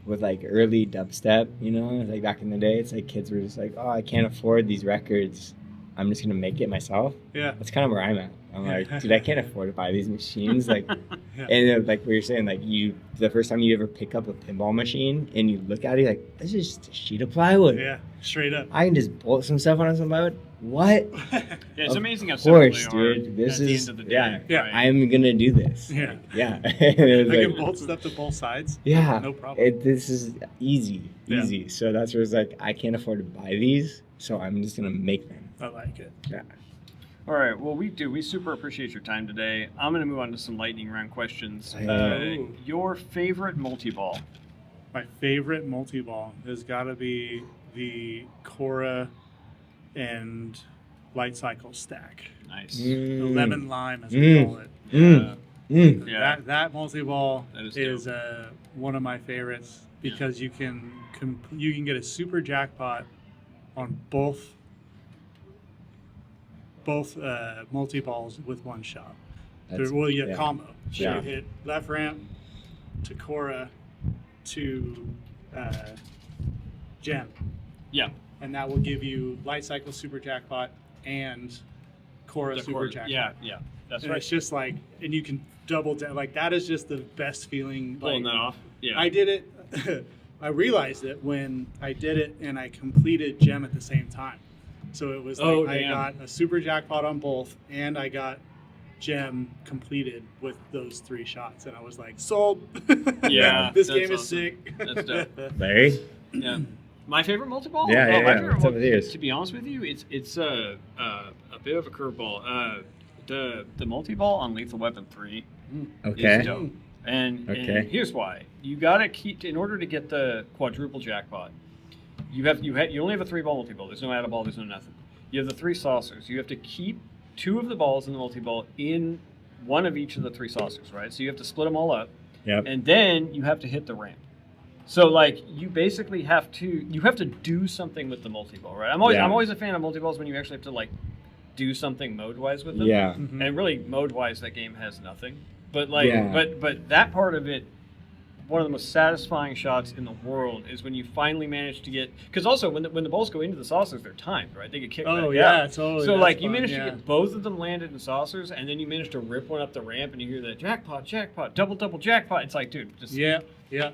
[SPEAKER 1] with like early dubstep, you know, like back in the day, it's like kids were just like, oh, I can't afford these records. I'm just gonna make it myself.
[SPEAKER 9] Yeah.
[SPEAKER 1] That's kind of where I'm at. I'm like, dude, I can't afford to buy these machines. Like,
[SPEAKER 9] Yeah.
[SPEAKER 1] and like what you're saying, like the first time you ever pick up a pinball machine and you look at it, like, this is just a sheet of plywood.
[SPEAKER 9] Yeah, straight up.
[SPEAKER 1] I can just bolt some stuff on some plywood. What?
[SPEAKER 8] Yeah, it's
[SPEAKER 1] Of
[SPEAKER 8] amazing how simple
[SPEAKER 1] course,
[SPEAKER 8] they are
[SPEAKER 1] dude. This
[SPEAKER 8] at the
[SPEAKER 1] is
[SPEAKER 8] end of the day.
[SPEAKER 1] yeah.
[SPEAKER 9] Yeah.
[SPEAKER 8] right?
[SPEAKER 1] I'm gonna do this.
[SPEAKER 9] Yeah.
[SPEAKER 1] Yeah.
[SPEAKER 9] I
[SPEAKER 1] It was
[SPEAKER 9] can
[SPEAKER 1] like,
[SPEAKER 9] bolt stuff to both sides.
[SPEAKER 1] yeah.
[SPEAKER 9] No problem.
[SPEAKER 1] This is easy.
[SPEAKER 9] Yeah.
[SPEAKER 1] Easy. So that's where it's like I can't afford to buy these, so I'm just gonna make them.
[SPEAKER 9] I like it.
[SPEAKER 1] Yeah.
[SPEAKER 8] All right. Well, we super appreciate your time today. I'm going to move on to some lightning round questions.
[SPEAKER 1] Hey.
[SPEAKER 8] Your favorite multi-ball?
[SPEAKER 9] My favorite multi-ball has got to be the Cora and Light Cycle stack.
[SPEAKER 8] Nice.
[SPEAKER 9] The lemon lime, as we call it.
[SPEAKER 8] Yeah.
[SPEAKER 9] That multi-ball
[SPEAKER 8] That
[SPEAKER 9] is
[SPEAKER 8] dope.
[SPEAKER 9] one of my favorites because you can get a super jackpot on both multi-balls with one shot. You get combo. So
[SPEAKER 1] Yeah.
[SPEAKER 9] you hit left ramp to Cora to Gem.
[SPEAKER 8] Yeah.
[SPEAKER 9] And that will give you Light Cycle Super Jackpot and Cora Super Jackpot.
[SPEAKER 8] Yeah. That's
[SPEAKER 9] And
[SPEAKER 8] right.
[SPEAKER 9] it's just like, and you can double down. Like, that is just the best feeling.
[SPEAKER 8] Pulling
[SPEAKER 9] like,
[SPEAKER 8] that off. Yeah.
[SPEAKER 9] I did it. I realized it when I did it and I completed Gem at the same time. So it was like I got a super jackpot on both and I got Gem completed with those 3 shots. And I was like, sold.
[SPEAKER 8] Yeah,
[SPEAKER 9] This
[SPEAKER 8] that's
[SPEAKER 9] game is
[SPEAKER 8] awesome.
[SPEAKER 9] sick.
[SPEAKER 8] That's dope.
[SPEAKER 1] Larry?
[SPEAKER 8] Yeah. My favorite multi-ball?
[SPEAKER 1] Yeah,
[SPEAKER 8] my
[SPEAKER 1] yeah.
[SPEAKER 8] favorite
[SPEAKER 1] What's up with yours?
[SPEAKER 8] To be honest with you, it's a bit of a curveball. The multi-ball on Lethal Weapon 3
[SPEAKER 1] Okay.
[SPEAKER 8] is dope. And here's why. You gotta keep, in order to get the quadruple jackpot, you only have a 3-ball multi-ball. There's no add a ball, there's no nothing. You have the 3 saucers. You have to keep 2 of the balls in the multi-ball in one of each of the 3 saucers, right? So you have to split them all up.
[SPEAKER 1] Yep.
[SPEAKER 8] And then you have to hit the ramp. So like you basically have to do something with the multi-ball, right? I'm always a fan of multi-balls when you actually have to like do something mode-wise with them.
[SPEAKER 1] Yeah.
[SPEAKER 8] And really mode-wise that game has nothing. But like but that part of it, one of the most satisfying shots in the world is when you finally manage to get, because also when the balls go into the saucers, they're timed, right? They get kicked back out.
[SPEAKER 9] Totally.
[SPEAKER 8] So
[SPEAKER 9] That's
[SPEAKER 8] like you
[SPEAKER 9] fun,
[SPEAKER 8] manage to
[SPEAKER 9] yeah.
[SPEAKER 8] get both of them landed in saucers, and then you manage to rip one up the ramp, and you hear that jackpot, double jackpot. It's like, dude, just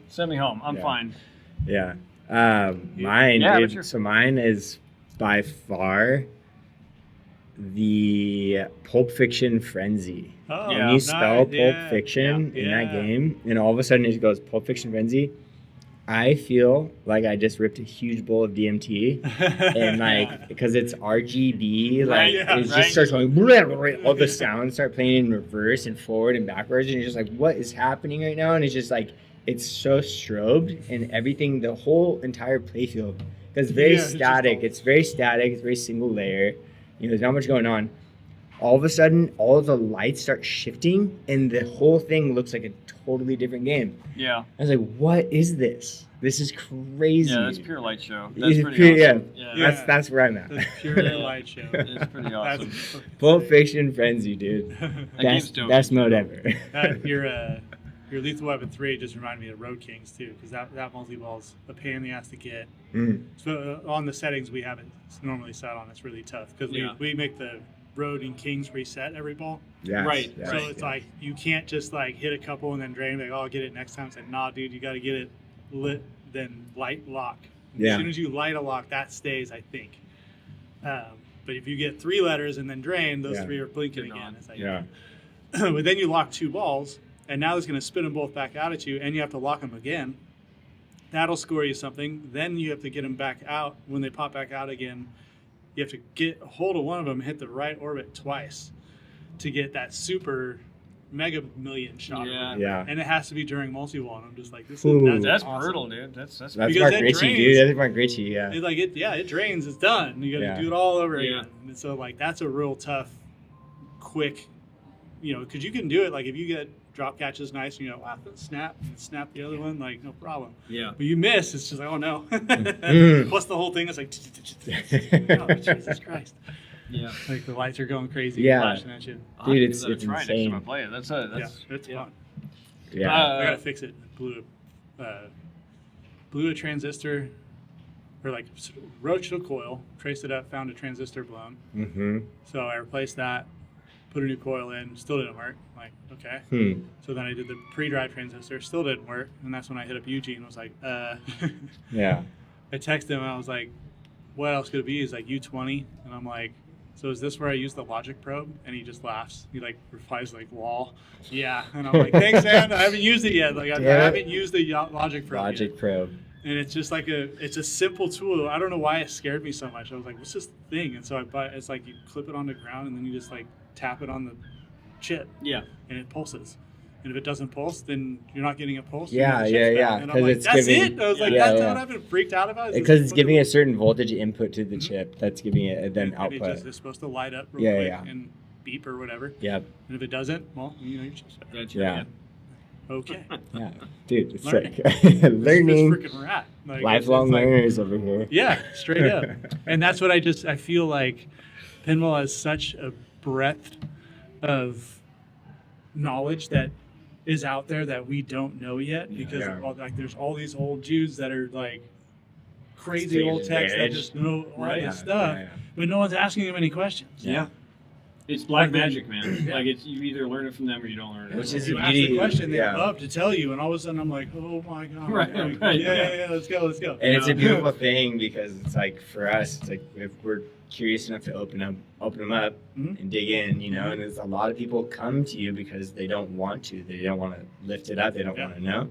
[SPEAKER 8] send me home. I'm fine.
[SPEAKER 1] Yeah. Mine.
[SPEAKER 8] Yeah, but
[SPEAKER 1] So mine is by far the Pulp Fiction Frenzy.
[SPEAKER 9] Oh,
[SPEAKER 1] When you spell
[SPEAKER 9] nice.
[SPEAKER 1] Pulp Fiction in that game, and all of a sudden it goes Pulp Fiction Frenzy, I feel like I just ripped a huge bowl of DMT, and like because it's RGB, like it just starts going. All the sounds start playing in reverse and forward and backwards, and you're just like, what is happening right now? And it's just like it's so strobed, and everything, the whole entire playfield, because it's very static. It's very static. It's very single layer. There's not much going on. All of a sudden, all of the lights start shifting, and the whole thing looks like a totally different game.
[SPEAKER 8] Yeah.
[SPEAKER 1] I was like, what is this? This is crazy.
[SPEAKER 8] Yeah, that's pure light show. That's pretty
[SPEAKER 1] pure,
[SPEAKER 8] awesome.
[SPEAKER 1] Yeah. That's where I'm at.
[SPEAKER 9] That's pure light show.
[SPEAKER 8] It's pretty awesome.
[SPEAKER 1] Pulp Fiction Frenzy, dude. Best mode ever.
[SPEAKER 9] Your Lethal Weapon 3 just reminded me of Road Kings, too, because that multi-ball's a pain in the ass to get. So on the settings we have it normally set on, it's really tough, because we make the Road and Kings reset every ball.
[SPEAKER 1] Yes,
[SPEAKER 8] right.
[SPEAKER 1] Yes,
[SPEAKER 9] so it's like you can't just like hit a couple and then drain. Like, oh, I'll get it next time. It's like, nah, dude, you got to get it lit, then light lock.
[SPEAKER 1] Yeah.
[SPEAKER 9] As soon as you light a lock, that stays, I think. But if you get 3 letters and then drain, those 3 are blinking again. It's like, but then you lock 2 balls, and now it's going to spin them both back out at you, and you have to lock them again. That'll score you something. Then you have to get them back out. When they pop back out again, you have to get a hold of one of them and hit the right orbit twice to get that super mega million shot.
[SPEAKER 1] Yeah.
[SPEAKER 9] And it has to be during multi-wall. And I'm just like,
[SPEAKER 8] That's
[SPEAKER 9] awesome.
[SPEAKER 8] brutal, dude. That's
[SPEAKER 1] Mark
[SPEAKER 9] Ritchie,
[SPEAKER 1] dude. That's Mark Ritchie, yeah.
[SPEAKER 9] It drains. It's done. You got to do it all over again. And so, like, that's a real tough, quick, because you can do it. Like, if you get drop catches nice, snap the other one, like, no problem.
[SPEAKER 8] Yeah.
[SPEAKER 9] But you miss, it's just like, oh no. Plus the whole thing is like, oh, Jesus Christ.
[SPEAKER 8] Yeah.
[SPEAKER 9] Like the lights are going crazy, flashing at you.
[SPEAKER 1] Dude, it's
[SPEAKER 8] try next
[SPEAKER 1] insane.
[SPEAKER 8] time I play it. That's
[SPEAKER 9] it's fun.
[SPEAKER 1] Yeah.
[SPEAKER 9] I gotta fix it. Blew a transistor, or like roached a coil, traced it up, found a transistor blown.
[SPEAKER 1] Mm-hmm.
[SPEAKER 9] So I replaced that, put a new coil in, still didn't work. I'm like, okay. So then I did the pre-drive transistor, still didn't work. And that's when I hit up Eugene and was like,
[SPEAKER 1] Yeah.
[SPEAKER 9] I texted him, I was like, what else could it be? He's like, U20. And I'm like, so is this where I use the logic probe? And he just laughs. He like replies like, lol. Yeah. And I'm like, thanks, man. I haven't used it yet. Like I haven't used the logic probe
[SPEAKER 1] Logic probe.
[SPEAKER 9] And it's just like it's a simple tool. I don't know why it scared me so much. I was like, what's this thing? And so it's like you clip it on the ground and then you just like tap it on the chip.
[SPEAKER 8] Yeah.
[SPEAKER 9] And it pulses. And if it doesn't pulse, then you're not getting a pulse.
[SPEAKER 1] Yeah.
[SPEAKER 9] And I'm like, that's it? I was like, that's what I've been freaked out about.
[SPEAKER 1] Because it's giving a certain voltage input to the chip. That's giving it then output.
[SPEAKER 9] And it's supposed to light up real quick and beep or whatever.
[SPEAKER 1] Yep.
[SPEAKER 9] And if it doesn't, well, your chip's better.
[SPEAKER 1] Yeah.
[SPEAKER 9] Okay.
[SPEAKER 1] Yeah. Dude, it's
[SPEAKER 9] Learning.
[SPEAKER 1] like learning.
[SPEAKER 9] This freaking rat. Like,
[SPEAKER 1] Lifelong learners over here.
[SPEAKER 9] Yeah, straight up. And that's what I feel like pinball has such a breadth of knowledge that is out there that we don't know yet, because there's all these old Jews that are like crazy old techs that just know all this stuff, but no one's asking them any questions.
[SPEAKER 8] Yeah. It's black magic, man. Like you either learn it from them or you don't learn it.
[SPEAKER 9] Which is you ask the question, they love to tell you, and all of a sudden I'm like, oh my god, yeah, let's go.
[SPEAKER 1] And it's a beautiful thing, because it's like for us, it's like if we're curious enough to open them up and dig in, and there's a lot of people come to you because they don't want to lift it up, they don't want to know.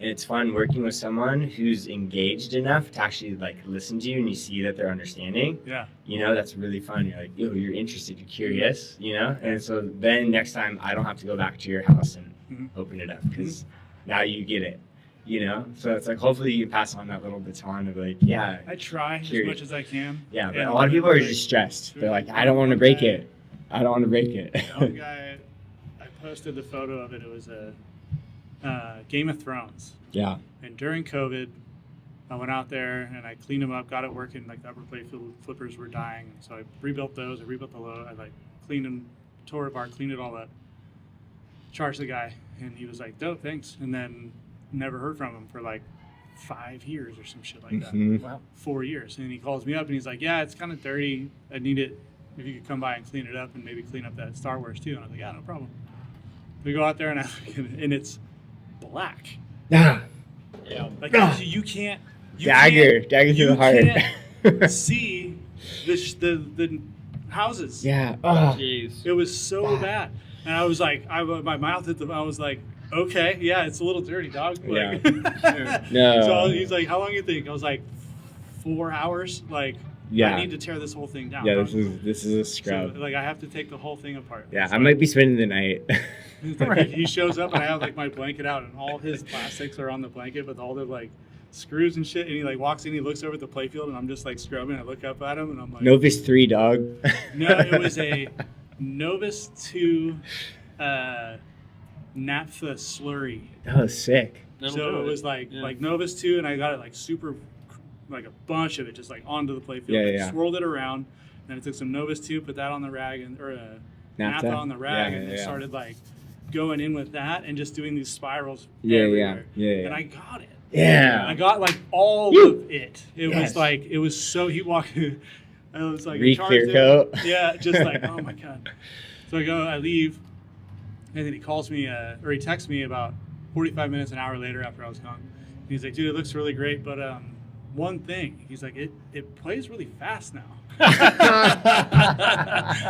[SPEAKER 1] And it's fun working with someone who's engaged enough to actually like listen to you, and you see that they're understanding.
[SPEAKER 9] Yeah.
[SPEAKER 1] That's really fun. You're like, you're interested, you're curious, And so then next time I don't have to go back to your house and open it up, because now you get it. So it's like hopefully you can pass on that little baton of like,
[SPEAKER 9] I try as much as I can.
[SPEAKER 1] Yeah, but a lot of people are just stressed. They're like, I don't want to break it. I don't want to break it.
[SPEAKER 9] One guy, I posted the photo of it. It was a Game of Thrones.
[SPEAKER 1] Yeah.
[SPEAKER 9] And during COVID, I went out there and I cleaned them up, got it working. Like the upper plate flippers were dying, so I rebuilt those. I rebuilt the load. I like cleaned them, tore it apart, cleaned it all up. Charged the guy, and he was like, "Dope, thanks." And then never heard from him for like 5 years or some shit like that.
[SPEAKER 8] Wow.
[SPEAKER 9] 4 years. And he calls me up and he's like, yeah, it's kind of dirty. I need it. If you could come by and clean it up and maybe clean up that Star Wars too. And I was like, yeah, no problem. We go out there and it's black.
[SPEAKER 1] Yeah.
[SPEAKER 9] Like you can't.
[SPEAKER 1] Dagger through the heart.
[SPEAKER 9] Can't see the houses.
[SPEAKER 1] Yeah.
[SPEAKER 8] Jeez.
[SPEAKER 9] It was so bad. And I was like, my mouth hit I was like, okay, yeah, it's a little dirty, dog. Like,
[SPEAKER 1] No.
[SPEAKER 9] So he's like, how long do you think? I was like, 4 hours. Like,
[SPEAKER 1] Yeah.
[SPEAKER 9] I need to tear this whole thing down.
[SPEAKER 1] Yeah,
[SPEAKER 9] dog.
[SPEAKER 1] this is a scrub.
[SPEAKER 9] So, like, I have to take the whole thing apart.
[SPEAKER 1] Yeah,
[SPEAKER 9] It's
[SPEAKER 1] I
[SPEAKER 9] like-
[SPEAKER 1] might be spending the night.
[SPEAKER 9] It's like he shows up and I have like my blanket out and all his plastics are on the blanket with all the like screws and shit. And he like walks in, he looks over at the playfield and I'm just like scrubbing. I look up at him and I'm like,
[SPEAKER 1] Novus 3, dog.
[SPEAKER 9] No, it was a Novus 2 naphtha slurry.
[SPEAKER 1] Oh, sick.
[SPEAKER 9] So it was like Novus 2 and I got it like super, like a bunch of it just like onto the playfield.
[SPEAKER 1] Yeah,
[SPEAKER 9] Like,
[SPEAKER 1] yeah.
[SPEAKER 9] swirled it around. Then I took some Novus 2, put that on the rag and naphtha on the rag
[SPEAKER 1] Yeah,
[SPEAKER 9] and
[SPEAKER 1] yeah.
[SPEAKER 9] started like going in with that and just doing these spirals
[SPEAKER 1] Yeah,
[SPEAKER 9] everywhere.
[SPEAKER 1] yeah.
[SPEAKER 9] And I got it.
[SPEAKER 1] Yeah.
[SPEAKER 9] I got like all
[SPEAKER 1] Woo!
[SPEAKER 9] of it. It
[SPEAKER 1] Yes.
[SPEAKER 9] was like he walked. I was like
[SPEAKER 1] Re-clear coat.
[SPEAKER 9] Yeah, just like oh my god. So I leave, and then he calls me or he texts me about 45 minutes an hour later after I was gone. And he's like, dude, it looks really great, but one thing. He's like, it plays really fast now.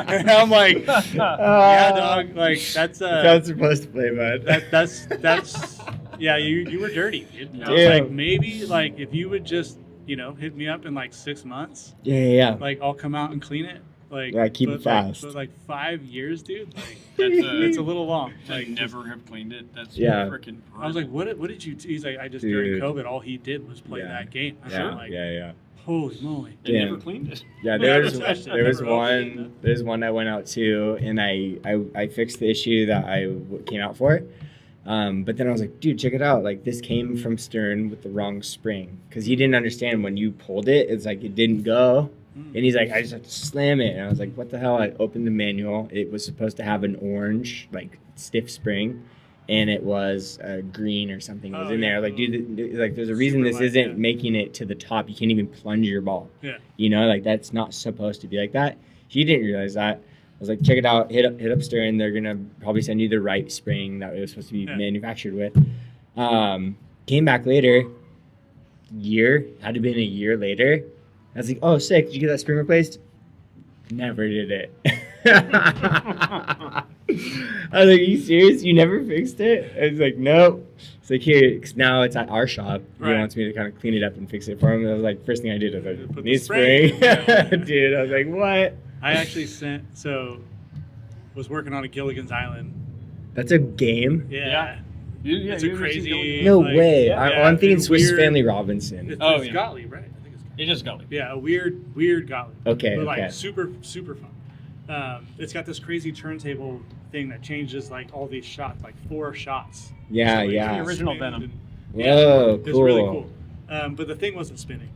[SPEAKER 9] And I'm like, yeah, dog. Like that's
[SPEAKER 1] how it's supposed to play, bud.
[SPEAKER 9] that's yeah. You were dirty, dude. I was
[SPEAKER 1] Yeah.
[SPEAKER 9] like, maybe like if you would just hit me up in like 6 months,
[SPEAKER 1] Yeah.
[SPEAKER 9] like I'll come out and clean it. Like
[SPEAKER 1] Yeah, keep
[SPEAKER 9] but
[SPEAKER 1] it fast.
[SPEAKER 9] But like 5 years, dude. Like
[SPEAKER 8] That's
[SPEAKER 9] it's a little long.
[SPEAKER 8] Like
[SPEAKER 9] Like
[SPEAKER 8] never have cleaned it. That's
[SPEAKER 1] Yeah.
[SPEAKER 8] freaking.
[SPEAKER 9] I was like, what did you? He's like, I just
[SPEAKER 1] Dude.
[SPEAKER 9] during COVID, all he did was play
[SPEAKER 1] Yeah.
[SPEAKER 9] that game. I was
[SPEAKER 1] Yeah,
[SPEAKER 9] like,
[SPEAKER 1] yeah.
[SPEAKER 9] holy moly.
[SPEAKER 8] They
[SPEAKER 1] Yeah.
[SPEAKER 8] never cleaned it.
[SPEAKER 1] Yeah,
[SPEAKER 9] Yeah,
[SPEAKER 1] there was
[SPEAKER 9] that's-
[SPEAKER 1] there was
[SPEAKER 9] never opened
[SPEAKER 1] one there's one I went out to and I fixed the issue that I came out for. But then I was like, dude, check it out. Like this came from stern with the wrong spring because he didn't understand when you pulled it. It's like it didn't go, and he's like, I just have to slam it. And I was like, what the hell? I opened the manual. It was supposed to have an orange like stiff spring, and it was green or something was in there. Like, dude, like there's a reason
[SPEAKER 9] Super
[SPEAKER 1] this
[SPEAKER 9] light,
[SPEAKER 1] isn't
[SPEAKER 9] yeah.
[SPEAKER 1] making it to the top. You can't even plunge your ball.
[SPEAKER 9] Yeah.
[SPEAKER 1] You know, like that's not supposed to be like that. He didn't realize that. I was like, check it out, hit up Stern. They're gonna probably send you the right spring that it was supposed to be manufactured with. Came back later, had to been a year later. I was like, oh sick, did you get that spring replaced? Never did it. I was like, are you serious? You never fixed it? I was like, nope. It's like, here, 'cause now it's at our shop. He
[SPEAKER 9] Right.
[SPEAKER 1] wants me to kind of clean it up and fix it for him. And I was like, first thing I did was like,
[SPEAKER 9] Put the
[SPEAKER 1] need
[SPEAKER 9] spring.
[SPEAKER 1] spring. Dude, I was like, what?
[SPEAKER 9] I actually was working on a Gilligan's Island.
[SPEAKER 1] That's a game?
[SPEAKER 9] Yeah.
[SPEAKER 8] Yeah,
[SPEAKER 9] It's a crazy.
[SPEAKER 1] No
[SPEAKER 9] like,
[SPEAKER 1] way.
[SPEAKER 9] yeah,
[SPEAKER 1] I'm thinking
[SPEAKER 9] it's
[SPEAKER 1] Swiss
[SPEAKER 9] weird.
[SPEAKER 1] Family Robinson.
[SPEAKER 9] It's,
[SPEAKER 8] Oh,
[SPEAKER 9] it's
[SPEAKER 8] yeah.
[SPEAKER 9] Gottlieb, right? I think it's Gottlieb.
[SPEAKER 8] It is Gully.
[SPEAKER 9] Yeah, a weird Gottlieb.
[SPEAKER 1] Okay,
[SPEAKER 9] But like
[SPEAKER 1] okay.
[SPEAKER 9] super fun. It's got this crazy turntable thing that changes like all these shots, like 4 shots.
[SPEAKER 1] Yeah,
[SPEAKER 9] So, like,
[SPEAKER 1] yeah.
[SPEAKER 8] The original
[SPEAKER 9] spin
[SPEAKER 8] Venom.
[SPEAKER 9] and-
[SPEAKER 1] Whoa,
[SPEAKER 9] It's
[SPEAKER 1] cool.
[SPEAKER 9] really cool. But the thing wasn't spinning.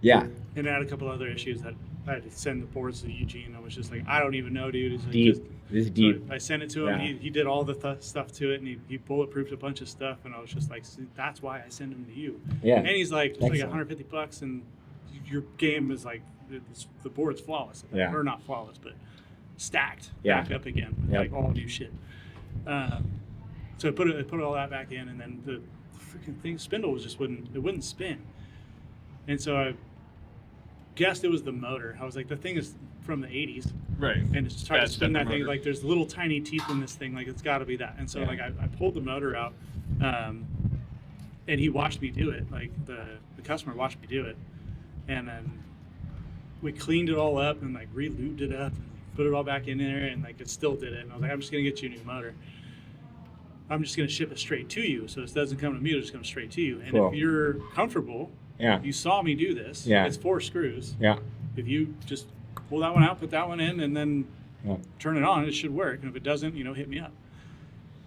[SPEAKER 1] Yeah,
[SPEAKER 9] And it had a couple other issues that I had to send the boards to Eugene. I was just like, I don't even know, dude. He's like,
[SPEAKER 1] deep.
[SPEAKER 9] just-
[SPEAKER 1] This is
[SPEAKER 9] so
[SPEAKER 1] deep.
[SPEAKER 9] I sent it to him.
[SPEAKER 1] Yeah.
[SPEAKER 9] He did all the stuff to it, and he bulletproofed a bunch of stuff. And I was just like, "See, that's why I send him to you."
[SPEAKER 1] Yeah.
[SPEAKER 9] And he's like, "It's like
[SPEAKER 1] Excellent.
[SPEAKER 9] $150, and your game is like the board's flawless,
[SPEAKER 1] Yeah.
[SPEAKER 9] or not flawless, but stacked
[SPEAKER 1] Yeah.
[SPEAKER 9] back up again,
[SPEAKER 1] Yep.
[SPEAKER 9] like all new shit." So I put all that back in, and then the freaking thing spindle wouldn't spin, and so I guessed it was the motor. I was like, the thing is from the 80s.
[SPEAKER 8] Right.
[SPEAKER 9] And it's hard to
[SPEAKER 8] Bad
[SPEAKER 9] spin that
[SPEAKER 8] stepper
[SPEAKER 9] thing.
[SPEAKER 8] motor.
[SPEAKER 9] Like there's little tiny teeth in this thing. Like it's got to be that. And so
[SPEAKER 1] Yeah.
[SPEAKER 9] like I pulled the motor out, and he watched me do it. Like the customer watched me do it, and then we cleaned it all up and like re-lubed it up, and put it all back in there, and like it still did it. And I was like, I'm just gonna get you a new motor. I'm just gonna ship it straight to you, so this doesn't come to me. It'll just come straight to you. And
[SPEAKER 1] Cool.
[SPEAKER 9] if you're comfortable,
[SPEAKER 1] Yeah,
[SPEAKER 9] you saw me do this.
[SPEAKER 1] Yeah.
[SPEAKER 9] It's 4 screws.
[SPEAKER 1] yeah,
[SPEAKER 9] If you just pull that one out, put that one in, and then
[SPEAKER 1] yeah.
[SPEAKER 9] turn it on, it should work. And if it doesn't, hit me up.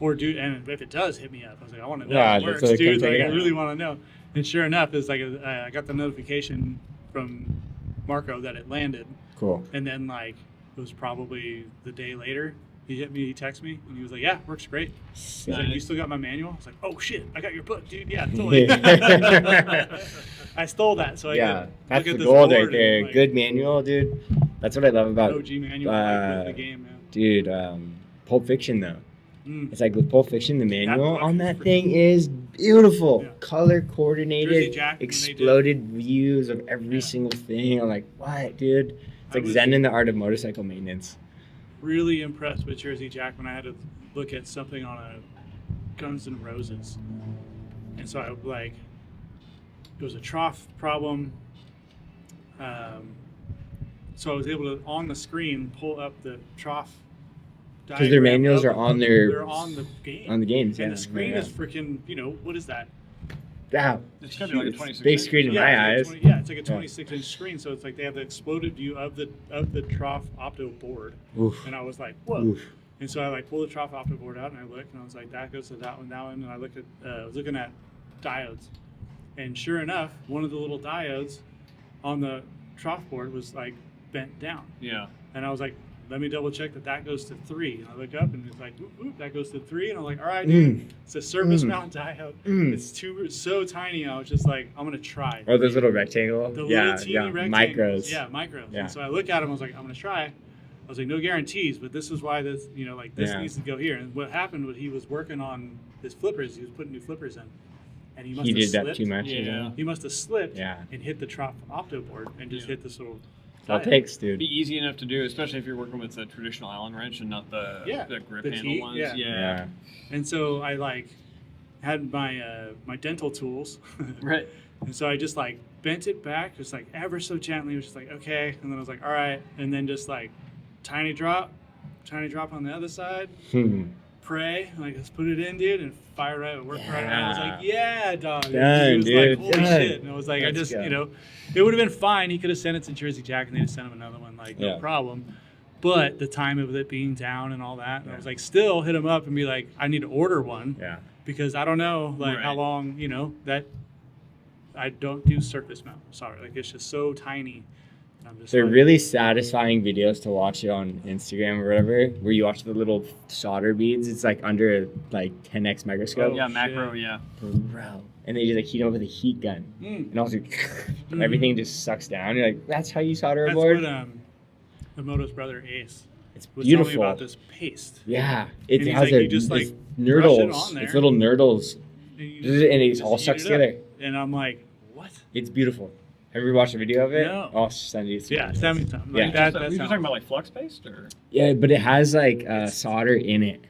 [SPEAKER 9] And if it does, hit me up. I was like, I want to know
[SPEAKER 1] Yeah,
[SPEAKER 9] if it
[SPEAKER 1] that's
[SPEAKER 9] works,
[SPEAKER 1] what it
[SPEAKER 9] dude.
[SPEAKER 1] comes
[SPEAKER 9] Like, I
[SPEAKER 1] out.
[SPEAKER 9] really want to know. And sure enough, it's like I got the notification from Marco that it landed.
[SPEAKER 1] Cool.
[SPEAKER 9] And then like it was probably the day later, he texted me, and he was like, yeah, works great. He's like, you still got my manual? I was like, oh shit, I got your book, dude. Yeah, totally. I stole that, so I
[SPEAKER 1] Yeah,
[SPEAKER 9] could
[SPEAKER 1] that's
[SPEAKER 9] look
[SPEAKER 1] the
[SPEAKER 9] at this
[SPEAKER 1] gold right
[SPEAKER 9] board
[SPEAKER 1] there.
[SPEAKER 9] and, like,
[SPEAKER 1] Good manual, dude. That's what I love about
[SPEAKER 9] OG manual like, with the game, man.
[SPEAKER 1] dude. Pulp Fiction though.
[SPEAKER 9] Mm.
[SPEAKER 1] It's like with Pulp Fiction, the manual
[SPEAKER 9] book
[SPEAKER 1] on
[SPEAKER 9] is
[SPEAKER 1] that
[SPEAKER 9] freaking
[SPEAKER 1] thing is beautiful,
[SPEAKER 9] Yeah.
[SPEAKER 1] color
[SPEAKER 9] Jersey
[SPEAKER 1] coordinated,
[SPEAKER 9] Jack, when they
[SPEAKER 1] exploded views of every
[SPEAKER 9] Yeah.
[SPEAKER 1] single thing. I'm like, what, dude? It's
[SPEAKER 9] I
[SPEAKER 1] like
[SPEAKER 9] was-
[SPEAKER 1] Zen in the art of motorcycle maintenance.
[SPEAKER 9] Really impressed with Jersey Jack when I had to look at something on Guns N' Roses. And so it was a trough problem. So I was able to, on the screen, pull up the trough
[SPEAKER 1] Because their
[SPEAKER 9] diagram
[SPEAKER 1] manuals
[SPEAKER 9] of
[SPEAKER 1] are on their
[SPEAKER 9] They're on the game.
[SPEAKER 1] on the games.
[SPEAKER 9] And
[SPEAKER 1] yeah.
[SPEAKER 9] the screen
[SPEAKER 1] yeah.
[SPEAKER 9] is freaking, what is that?
[SPEAKER 1] Wow.
[SPEAKER 8] It's gotta be like a 26
[SPEAKER 1] big
[SPEAKER 8] inch.
[SPEAKER 1] screen in
[SPEAKER 9] Yeah,
[SPEAKER 1] my
[SPEAKER 9] it's
[SPEAKER 1] eyes.
[SPEAKER 9] like it's like a 26-inch screen, so it's like they have the exploded view of the trough opto board.
[SPEAKER 1] Oof.
[SPEAKER 9] And I was like, whoa.
[SPEAKER 1] Oof.
[SPEAKER 9] And so I pulled the trough opto board out and I looked and I was like, that goes to that one, and I looked at I was looking at diodes, and sure enough, one of the little diodes on the trough board was like bent down.
[SPEAKER 8] Yeah.
[SPEAKER 9] And I was like, let me double check that goes to 3. And I look up and it's like, oop, that goes to 3. And I'm like, all right, dude, it's a surface mount diode. It's so tiny. I was just like, I'm going to try.
[SPEAKER 1] Oh, those little rectangle.
[SPEAKER 9] The
[SPEAKER 1] yeah,
[SPEAKER 9] little teeny
[SPEAKER 1] yeah.
[SPEAKER 9] rectangles.
[SPEAKER 1] Micros.
[SPEAKER 9] Yeah, micros.
[SPEAKER 1] Yeah.
[SPEAKER 9] And so I look at them, I was like, I'm going to try. I was like, no guarantees, but this is why this, this
[SPEAKER 1] Yeah.
[SPEAKER 9] needs to go here. And what happened was he was working on his flippers. He was putting new flippers in. And he must
[SPEAKER 1] He
[SPEAKER 9] have
[SPEAKER 1] did
[SPEAKER 9] slipped.
[SPEAKER 1] that too much.
[SPEAKER 8] Yeah.
[SPEAKER 9] He must have slipped
[SPEAKER 1] Yeah.
[SPEAKER 9] and hit the trough opto board and just hit this little
[SPEAKER 1] All
[SPEAKER 9] diode.
[SPEAKER 1] takes,
[SPEAKER 8] It'd
[SPEAKER 1] dude.
[SPEAKER 8] be easy enough to do, especially if you're working with a traditional Allen wrench and not the grip
[SPEAKER 9] the
[SPEAKER 8] handle
[SPEAKER 9] T,
[SPEAKER 8] ones.
[SPEAKER 9] yeah.
[SPEAKER 1] Yeah.
[SPEAKER 9] And so I had my my dental tools,
[SPEAKER 8] Right.
[SPEAKER 9] and so I just bent it back, just ever so gently. It was just okay, and then I was like, all right, and then just tiny drop on the other side, pray, let's put it in, dude, and fire right, it worked right. And I was like, yeah, dog.
[SPEAKER 1] Done,
[SPEAKER 9] He was
[SPEAKER 1] dude,
[SPEAKER 9] holy
[SPEAKER 1] done.
[SPEAKER 9] shit, and I was like,
[SPEAKER 1] Let's go.
[SPEAKER 9] it would have been fine. He could have sent it to Jersey Jack, and they'd have sent him another one, no
[SPEAKER 1] Yeah.
[SPEAKER 9] problem. But the time of it being down and all that, and I was like, still hit him up and be like, I need to order one.
[SPEAKER 1] Yeah.
[SPEAKER 9] Because I don't know
[SPEAKER 8] Right.
[SPEAKER 9] how long, that I don't do surface mount. Sorry, it's just so tiny. I'm just
[SPEAKER 1] They're really satisfying videos to watch it on Instagram or whatever, where you watch the little solder beads. It's under 10x microscope.
[SPEAKER 8] Yeah, macro, yeah.
[SPEAKER 1] Bro. And they just heat them up with a heat gun. And also everything just sucks down. You're like, that's how you solder a
[SPEAKER 9] That's
[SPEAKER 1] board?
[SPEAKER 9] what Emoto's brother Ace
[SPEAKER 1] It's
[SPEAKER 9] was telling me
[SPEAKER 1] beautiful.
[SPEAKER 9] about this paste.
[SPEAKER 1] Yeah. It
[SPEAKER 9] And he's
[SPEAKER 1] has
[SPEAKER 9] like,
[SPEAKER 1] a
[SPEAKER 9] you just,
[SPEAKER 1] it's
[SPEAKER 9] brush it
[SPEAKER 1] nurdles.
[SPEAKER 9] on there.
[SPEAKER 1] It's little nurdles.
[SPEAKER 9] And, you
[SPEAKER 1] And it's
[SPEAKER 9] just
[SPEAKER 1] all
[SPEAKER 9] heat
[SPEAKER 1] stuck
[SPEAKER 9] it up.
[SPEAKER 1] together.
[SPEAKER 9] And I'm like, what?
[SPEAKER 1] It's beautiful. Have you ever watched a video of it?
[SPEAKER 9] No.
[SPEAKER 1] I'll send you some.
[SPEAKER 9] Yeah, send me some.
[SPEAKER 1] Yeah.
[SPEAKER 9] That
[SPEAKER 8] Were you
[SPEAKER 9] sounds-
[SPEAKER 8] talking about flux paste or?
[SPEAKER 1] Yeah, but it has solder in it.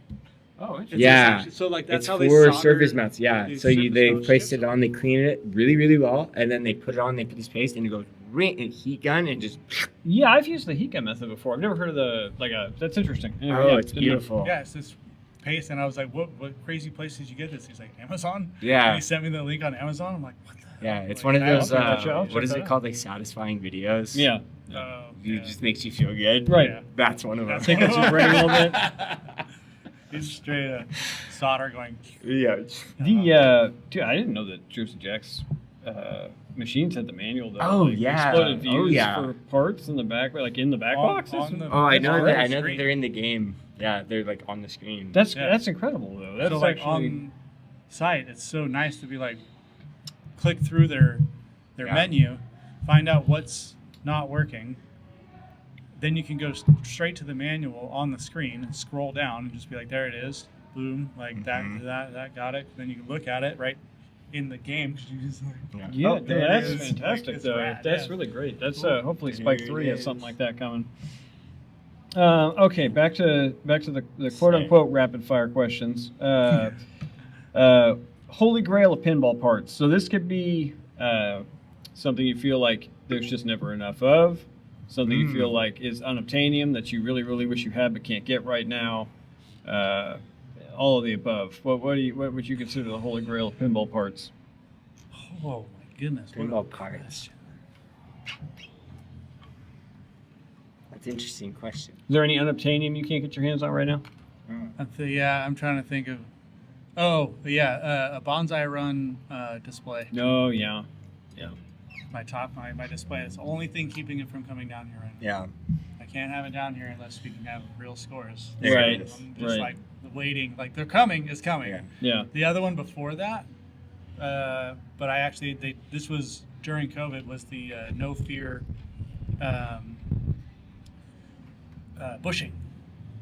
[SPEAKER 8] Oh, interesting.
[SPEAKER 9] It's
[SPEAKER 1] Yeah.
[SPEAKER 9] essentially- So that's
[SPEAKER 1] It's
[SPEAKER 9] how they
[SPEAKER 1] for
[SPEAKER 9] solder
[SPEAKER 1] surface mounts, yeah.
[SPEAKER 9] these
[SPEAKER 1] So they
[SPEAKER 9] surface mount
[SPEAKER 1] place
[SPEAKER 9] chips?
[SPEAKER 1] it on, they clean it really, really well, and then they put it on, they put this paste, and it goes ring, and heat gun, and just,
[SPEAKER 8] Yeah, I've used the heat gun method before. I've never heard of that's interesting. Anyway,
[SPEAKER 1] oh,
[SPEAKER 8] yeah,
[SPEAKER 1] it's
[SPEAKER 8] didn't know.
[SPEAKER 1] beautiful.
[SPEAKER 9] Yeah, it's this paste, and I was like, "What crazy place did you get this?" He's like, "Amazon."
[SPEAKER 1] Yeah.
[SPEAKER 9] And he sent me the link on Amazon. I'm like, "What the?"
[SPEAKER 1] Yeah, it's
[SPEAKER 9] Like,
[SPEAKER 1] one of those,
[SPEAKER 8] I'll check
[SPEAKER 1] what is
[SPEAKER 8] that
[SPEAKER 1] it
[SPEAKER 8] out.
[SPEAKER 1] called, satisfying videos?
[SPEAKER 8] Yeah.
[SPEAKER 9] Oh,
[SPEAKER 1] It
[SPEAKER 9] yeah.
[SPEAKER 1] just makes you feel good.
[SPEAKER 8] Right.
[SPEAKER 9] Yeah.
[SPEAKER 1] That's one of them.
[SPEAKER 9] That's
[SPEAKER 8] Take it to your brain a little bit.
[SPEAKER 9] He's straight solder going.
[SPEAKER 1] Yeah.
[SPEAKER 8] Dude, I didn't know that Jersey Jack's machines had the manual though.
[SPEAKER 1] Oh, yeah.
[SPEAKER 8] Exploded views
[SPEAKER 1] Oh, yeah.
[SPEAKER 8] for parts in the back, in the back
[SPEAKER 9] On-
[SPEAKER 8] boxes.
[SPEAKER 9] on the-
[SPEAKER 1] Oh, I know that. I
[SPEAKER 9] Screen.
[SPEAKER 1] know that they're in the game. Yeah, they're on the screen.
[SPEAKER 8] That's
[SPEAKER 9] Yeah.
[SPEAKER 8] that's incredible though. That's
[SPEAKER 9] So
[SPEAKER 8] actually
[SPEAKER 9] on site, it's so nice to be click through their
[SPEAKER 1] Yeah.
[SPEAKER 9] menu, find out what's not working. Then you can go straight to the manual on the screen and scroll down and just be like, there it is, boom, that got it. Then you can look at it right in the game because you just
[SPEAKER 8] Yeah,
[SPEAKER 9] Oh,
[SPEAKER 8] dude,
[SPEAKER 9] there it
[SPEAKER 8] that's
[SPEAKER 9] is.
[SPEAKER 8] fantastic
[SPEAKER 9] It's
[SPEAKER 8] though.
[SPEAKER 9] rad,
[SPEAKER 8] That's
[SPEAKER 9] yeah.
[SPEAKER 8] really great. That's
[SPEAKER 9] Cool.
[SPEAKER 8] hopefully Spike
[SPEAKER 1] There
[SPEAKER 8] 3
[SPEAKER 1] it
[SPEAKER 8] has something
[SPEAKER 1] is.
[SPEAKER 8] like that coming. Okay, back to the quote unquote rapid fire questions. Holy grail of pinball parts. So this could be something you feel like there's just never enough of, something you feel like is unobtainium that you really, really wish you had but can't get right now. All of the above. What would you consider the holy grail of pinball parts?
[SPEAKER 9] oh my goodness, what a
[SPEAKER 1] Pinball parts. That's an interesting question.
[SPEAKER 8] Is there any unobtainium you can't get your hands on right now?
[SPEAKER 9] I'm trying to think of. Oh yeah, a bonsai run display.
[SPEAKER 8] No, yeah.
[SPEAKER 9] My display. It's the only thing keeping it from coming down here right now.
[SPEAKER 1] Yeah.
[SPEAKER 9] I can't have it down here unless we can have real scores.
[SPEAKER 8] Right,
[SPEAKER 9] I'm just
[SPEAKER 8] right.
[SPEAKER 9] the waiting. They're coming. It's coming.
[SPEAKER 1] Yeah.
[SPEAKER 8] Yeah.
[SPEAKER 9] The other one before that, but I actually this was during COVID, was the No Fear bushing,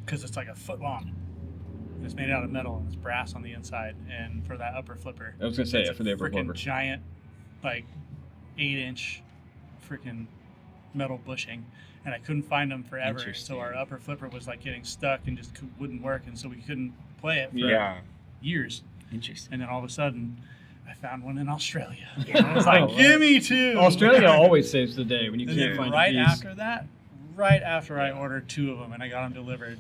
[SPEAKER 9] because it's like a foot long. It's made out of metal and it's brass on the inside, and for that upper flipper.
[SPEAKER 8] I was gonna say,
[SPEAKER 9] it's
[SPEAKER 8] yeah, for the upper
[SPEAKER 9] freaking
[SPEAKER 8] flipper.
[SPEAKER 9] giant, 8-inch, freaking metal bushing, and I couldn't find them forever. So
[SPEAKER 1] Interesting.
[SPEAKER 9] our upper flipper was getting stuck and just wouldn't work, and so we couldn't play it for
[SPEAKER 1] Yeah.
[SPEAKER 9] years.
[SPEAKER 1] Interesting.
[SPEAKER 9] And then all of a sudden, I found one in Australia. I was like, give me 2.
[SPEAKER 8] Australia always saves the day when you
[SPEAKER 9] And
[SPEAKER 8] can't
[SPEAKER 9] then
[SPEAKER 8] find
[SPEAKER 9] right
[SPEAKER 8] a piece.
[SPEAKER 9] after that, right after I ordered 2 of them and I got them delivered,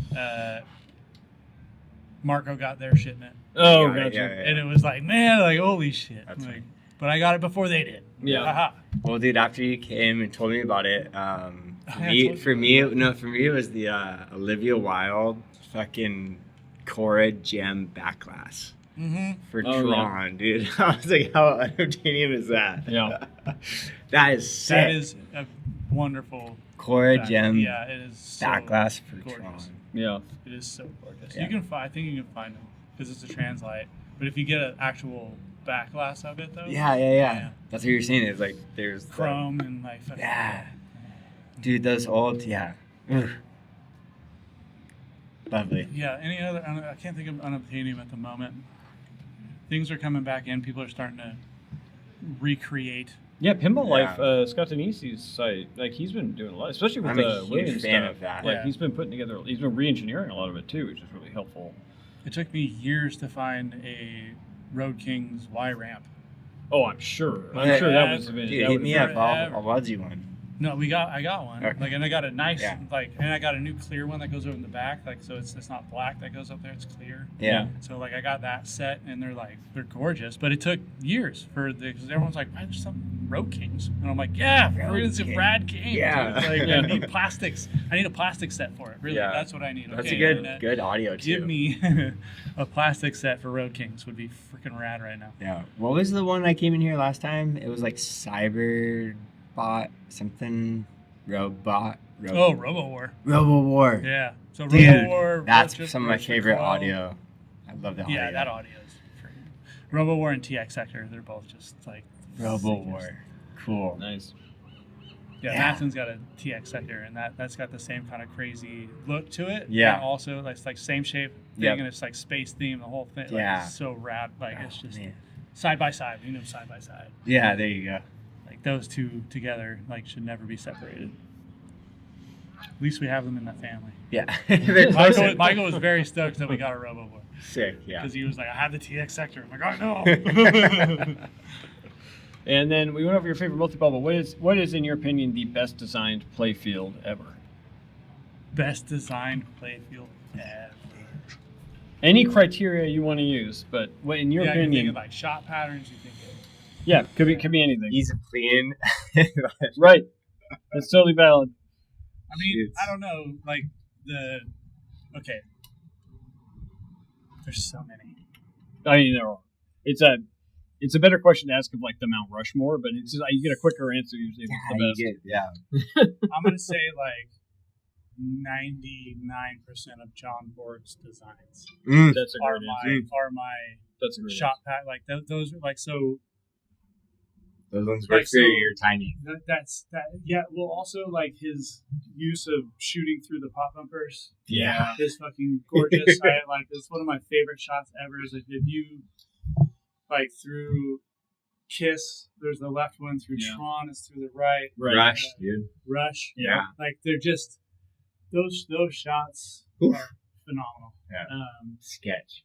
[SPEAKER 9] Marco got their shipment.
[SPEAKER 8] Oh,
[SPEAKER 1] Yeah,
[SPEAKER 8] gotcha.
[SPEAKER 1] yeah.
[SPEAKER 9] And it was like, man, like, holy shit.
[SPEAKER 1] That's
[SPEAKER 9] Like,
[SPEAKER 1] right.
[SPEAKER 9] but I got it before they did.
[SPEAKER 8] Yeah.
[SPEAKER 9] Haha.
[SPEAKER 1] Well, dude, after you came and told me about it,
[SPEAKER 9] I
[SPEAKER 1] for
[SPEAKER 9] told
[SPEAKER 1] me,
[SPEAKER 9] you.
[SPEAKER 1] for me, it was the Olivia Wilde fucking Cora Gem back glass for
[SPEAKER 8] Oh,
[SPEAKER 1] Tron, dude. I was like, how unobtainium is that?
[SPEAKER 8] Yeah.
[SPEAKER 1] That is sick.
[SPEAKER 9] That is a wonderful
[SPEAKER 1] Cora
[SPEAKER 9] back-
[SPEAKER 1] Gem
[SPEAKER 9] Yeah, it is so
[SPEAKER 1] back glass for
[SPEAKER 9] gorgeous.
[SPEAKER 1] Tron.
[SPEAKER 8] Yeah.
[SPEAKER 9] It is so gorgeous.
[SPEAKER 1] Yeah.
[SPEAKER 9] You can I think you can find them because it's a translite. But if you get an actual back glass of it, though,
[SPEAKER 1] Yeah. That's what you're saying. Is like there's the-
[SPEAKER 9] chrome and like fucking
[SPEAKER 1] Yeah. Dude, those old, yeah. Ugh. Lovely.
[SPEAKER 9] Yeah, any other? I can't think of unobtainium at the moment. Things are coming back in. People are starting to recreate.
[SPEAKER 8] Yeah, Pinball
[SPEAKER 1] Yeah.
[SPEAKER 8] Life, Scott Denisi's site, like he's been doing a lot, especially with
[SPEAKER 1] I'm a
[SPEAKER 8] the
[SPEAKER 1] huge
[SPEAKER 8] Williams
[SPEAKER 1] fan
[SPEAKER 8] stuff.
[SPEAKER 1] of that.
[SPEAKER 8] Like
[SPEAKER 9] Yeah.
[SPEAKER 8] he's been putting together, he's been re-engineering a lot of it too, which is really helpful.
[SPEAKER 9] It took me years to find a Road King's Y ramp.
[SPEAKER 8] Oh, I'm sure. I'm sure that was
[SPEAKER 1] Dude,
[SPEAKER 8] that
[SPEAKER 1] hit
[SPEAKER 8] was-
[SPEAKER 1] me up.
[SPEAKER 9] forever.
[SPEAKER 1] I'll lodge you one.
[SPEAKER 9] No, I got one.
[SPEAKER 1] Okay.
[SPEAKER 9] Like, and I got a nice,
[SPEAKER 1] Yeah.
[SPEAKER 9] and I got a new clear one that goes over in the back. Like, so it's not black that goes up there; it's clear.
[SPEAKER 1] Yeah.
[SPEAKER 9] So like, I got that set, and they're gorgeous. But it took years because everyone's like, "Why there's some Road Kings?" And I'm like, "Yeah, it's a
[SPEAKER 1] King.
[SPEAKER 9] rad game.
[SPEAKER 1] Yeah.
[SPEAKER 9] It's like,
[SPEAKER 8] Yeah.
[SPEAKER 9] I need plastics. I need a plastic set for it. Really,
[SPEAKER 1] Yeah.
[SPEAKER 9] that's what I need.
[SPEAKER 1] That's
[SPEAKER 9] Okay,
[SPEAKER 1] a good
[SPEAKER 9] and,
[SPEAKER 1] good audio too.
[SPEAKER 9] Give me a plastic set for Road Kings would be freaking rad right now.
[SPEAKER 1] Yeah. What was the one I came in here last time? It was like Cyberbot something. Robot.
[SPEAKER 9] Oh, Robo War.
[SPEAKER 1] Robo War.
[SPEAKER 9] Yeah. So
[SPEAKER 1] Dude,
[SPEAKER 9] Robo War.
[SPEAKER 1] that's
[SPEAKER 9] just
[SPEAKER 1] some of my
[SPEAKER 9] Roach
[SPEAKER 1] favorite
[SPEAKER 9] Recall.
[SPEAKER 1] audio. I love that audio.
[SPEAKER 9] Yeah, that audio is freaking. Robo War and TX Sector, they're both just like
[SPEAKER 1] Robo
[SPEAKER 9] sickest.
[SPEAKER 1] War. Cool.
[SPEAKER 8] Nice.
[SPEAKER 9] Yeah,
[SPEAKER 1] Yeah.
[SPEAKER 9] Matson's got a TX Sector, and that's got the same kind of crazy look to it.
[SPEAKER 1] Yeah.
[SPEAKER 9] And also, like, it's like same shape thing,
[SPEAKER 1] Yep.
[SPEAKER 9] and it's like space theme, the whole thing. Like,
[SPEAKER 1] Yeah.
[SPEAKER 9] it's so rad. Like, it's
[SPEAKER 1] Oh,
[SPEAKER 9] just
[SPEAKER 1] man.
[SPEAKER 9] side by side. Side by side.
[SPEAKER 1] Yeah, there you go.
[SPEAKER 9] Like those two together, like, should never be separated. At least we have them in the family.
[SPEAKER 1] Yeah. They're closer.
[SPEAKER 9] Michael was very stoked that we got a Robo War.
[SPEAKER 1] Sick, yeah.
[SPEAKER 9] Because he was like, I have the TX Sector. I'm like, I know.
[SPEAKER 8] And then we went over your favorite multi-ball, but what is in your opinion the best designed playfield ever?
[SPEAKER 9] Best designed playfield ever.
[SPEAKER 8] Any criteria you want to use, but what in your
[SPEAKER 9] You think
[SPEAKER 8] opinion?
[SPEAKER 9] of like shot patterns. You think of
[SPEAKER 8] Yeah, could be anything.
[SPEAKER 1] Easy clean.
[SPEAKER 8] Right. That's totally valid.
[SPEAKER 9] I mean,
[SPEAKER 1] Shoots.
[SPEAKER 9] I don't know. Like okay. There's so many.
[SPEAKER 8] I mean, there are. It's a better question to ask of like the Mount Rushmore, but it's you get a quicker answer usually if it's the best.
[SPEAKER 1] Yeah.
[SPEAKER 9] I'm gonna say like 99% of John Borg's designs
[SPEAKER 8] That's a
[SPEAKER 9] are
[SPEAKER 8] great
[SPEAKER 9] my
[SPEAKER 8] answer.
[SPEAKER 9] are my
[SPEAKER 8] That's a great
[SPEAKER 9] shot pat. Like those are like so.
[SPEAKER 1] Those ones
[SPEAKER 9] Like,
[SPEAKER 1] work for
[SPEAKER 9] so-
[SPEAKER 1] you're tiny.
[SPEAKER 9] That's that. Yeah. Well, also like his use of shooting through the pop bumpers.
[SPEAKER 1] Yeah.
[SPEAKER 9] Is fucking gorgeous. I like it's one of my favorite shots ever. Is like if you like through Kiss, there's the left one. Through
[SPEAKER 8] Yeah.
[SPEAKER 9] Tron, it's through the right.
[SPEAKER 8] Right.
[SPEAKER 1] Rush, dude.
[SPEAKER 9] Rush.
[SPEAKER 1] Yeah.
[SPEAKER 9] Like they're just those shots
[SPEAKER 1] Oof.
[SPEAKER 9] are phenomenal.
[SPEAKER 1] Yeah. Sketch.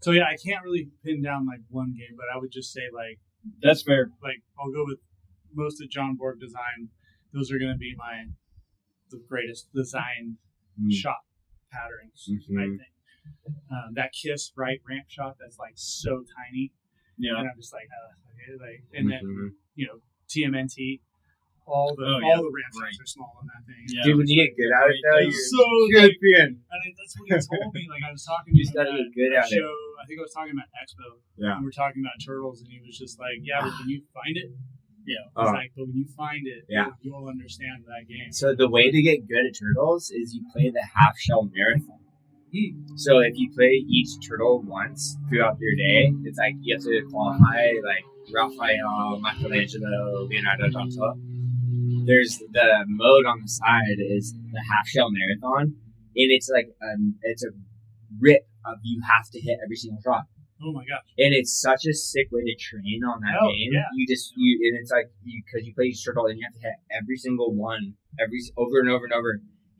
[SPEAKER 9] So yeah, I can't really pin down like one game, but I would just say like
[SPEAKER 8] That's fair.
[SPEAKER 9] like I'll go with most of John Borg design. Those are going to be the greatest design shot patterns.
[SPEAKER 1] Mhm.
[SPEAKER 9] I think that Kiss right ramp shot that's like so tiny,
[SPEAKER 8] Yeah.
[SPEAKER 9] and I'm just like, okay, like, and then
[SPEAKER 1] Mhm.
[SPEAKER 9] TMNT, all the
[SPEAKER 8] Oh, yeah.
[SPEAKER 9] ramp shots are small on that thing.
[SPEAKER 8] Yeah.
[SPEAKER 1] Dude, when you get good at it, though,
[SPEAKER 9] It's
[SPEAKER 1] you're
[SPEAKER 9] so
[SPEAKER 1] champion.
[SPEAKER 9] And that's what he told me. Like I was talking to
[SPEAKER 1] You
[SPEAKER 9] him
[SPEAKER 1] gotta
[SPEAKER 9] at
[SPEAKER 1] get good
[SPEAKER 9] that
[SPEAKER 1] at it.
[SPEAKER 9] show. I think I was talking about Expo.
[SPEAKER 1] Yeah.
[SPEAKER 9] And we're talking about turtles, and he was just like, "Yeah, but when you find it,
[SPEAKER 8] Yeah.
[SPEAKER 9] He's like, but when you find it,
[SPEAKER 1] Yeah.
[SPEAKER 9] you'll understand that game."
[SPEAKER 1] So the way to get good at turtles is you play the half shell marathon. So if you play each turtle once throughout your day, it's like you have to qualify like Raphael, Michelangelo, Leonardo da Vinci. There's the mode on the side is the half shell marathon, and it's like it's a rip of you have to hit every single shot.
[SPEAKER 9] Oh my gosh!
[SPEAKER 1] And it's such a sick way to train on that
[SPEAKER 9] Oh,
[SPEAKER 1] game.
[SPEAKER 9] yeah.
[SPEAKER 1] And it's like because you play each turtle and you have to hit every single one over and over and over,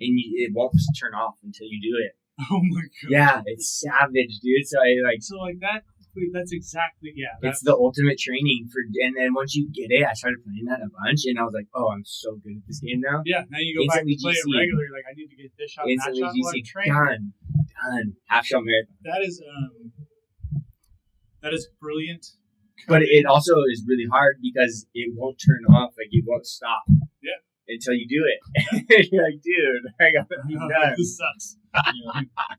[SPEAKER 1] and it won't turn off until you do it.
[SPEAKER 9] Oh my god.
[SPEAKER 1] Yeah, it's savage, dude. So I like.
[SPEAKER 9] So like that. That's exactly
[SPEAKER 1] It's the ultimate training for. And then once you get it, I started playing that a bunch, and I was like, oh, I'm so good at this game now.
[SPEAKER 9] Yeah. Now you go back and play it
[SPEAKER 1] GC.
[SPEAKER 9] regularly. Like I need to get this shot, and that
[SPEAKER 1] Instantly
[SPEAKER 9] shot. Like,
[SPEAKER 1] GC
[SPEAKER 9] train.
[SPEAKER 1] done. Half shot marathon.
[SPEAKER 9] That is brilliant.
[SPEAKER 1] But it also is really hard because it won't turn off. Like it won't stop.
[SPEAKER 9] Yeah.
[SPEAKER 1] Until you do it. You're like, dude, I got done.
[SPEAKER 9] This sucks.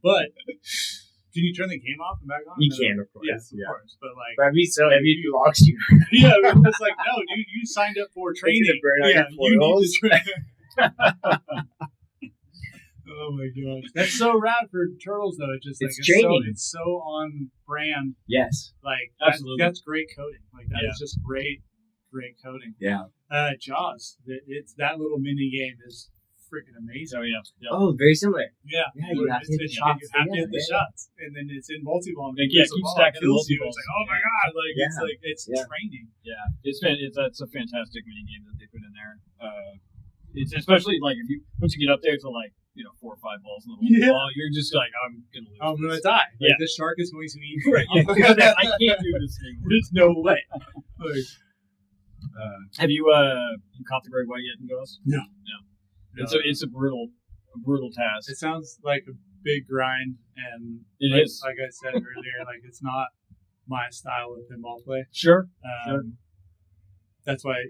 [SPEAKER 9] But can you turn the game off and back on?
[SPEAKER 1] You can, of course.
[SPEAKER 9] Yes, of course. But like,
[SPEAKER 1] but if he locks you.
[SPEAKER 9] Yeah, it's like, no, dude, you signed up for training. Yeah, you need to train. Oh my gosh, that's so rad for turtles though. It's just like it's so on brand.
[SPEAKER 1] Yes,
[SPEAKER 9] like
[SPEAKER 8] absolutely.
[SPEAKER 9] That's great coding. Like that is just great coding.
[SPEAKER 1] Yeah.
[SPEAKER 9] Jaws. It's that little mini game is freaking amazing.
[SPEAKER 8] Oh yeah.
[SPEAKER 1] Oh, very similar.
[SPEAKER 9] Yeah.
[SPEAKER 1] You have to hit the shots.
[SPEAKER 9] You have to hit the shots, and then it's in multi-ball.
[SPEAKER 8] Keep stacking multi-ball.
[SPEAKER 9] It's like, oh my god, like it's training.
[SPEAKER 8] Yeah, it's a fantastic mini game that they put in there. It's especially like once you get up there to like 4 or 5 balls in the multi-ball, you're just like, I'm gonna lose.
[SPEAKER 9] I'm gonna die. Like this shark is going to eat me.
[SPEAKER 8] Right. I can't do this thing.
[SPEAKER 9] There's no way.
[SPEAKER 8] Have you caught the great white yet in Jaws?
[SPEAKER 9] No.
[SPEAKER 8] It's a brutal task.
[SPEAKER 9] It sounds like a big grind, and
[SPEAKER 8] it is.
[SPEAKER 9] Like I said earlier, like it's not my style of pinball play.
[SPEAKER 8] Sure.
[SPEAKER 9] That's why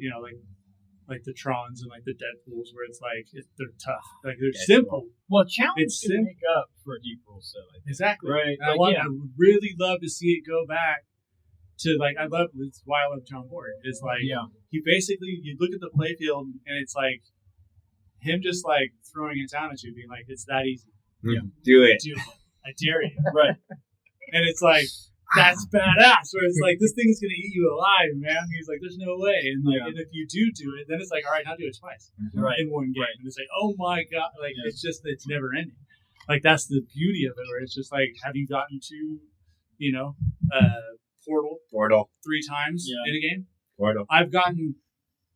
[SPEAKER 9] like the Trons and like the Deadpools, where it's like they're tough, like they're simple.
[SPEAKER 8] Well, challenge to make up for a deep rule set.
[SPEAKER 9] Exactly.
[SPEAKER 8] Right.
[SPEAKER 9] I would really love to see it go back to like it's why I love John Board. Is like he basically you look at the playfield and it's like him just like throwing it down at you, being like, it's that easy.
[SPEAKER 1] Yeah. Do it.
[SPEAKER 9] I dare you.
[SPEAKER 8] Right.
[SPEAKER 9] And it's like, that's badass. Where it's like, this thing is going to eat you alive, man. He's like, there's no way. And like, and if you do it, then it's like, all right, now do it twice in one game. Right. And it's like, oh my God. Like, it's never ending. Like, that's the beauty of it, where it's just like, have you gotten to, Portal 3 times in a game?
[SPEAKER 1] Portal.
[SPEAKER 9] I've gotten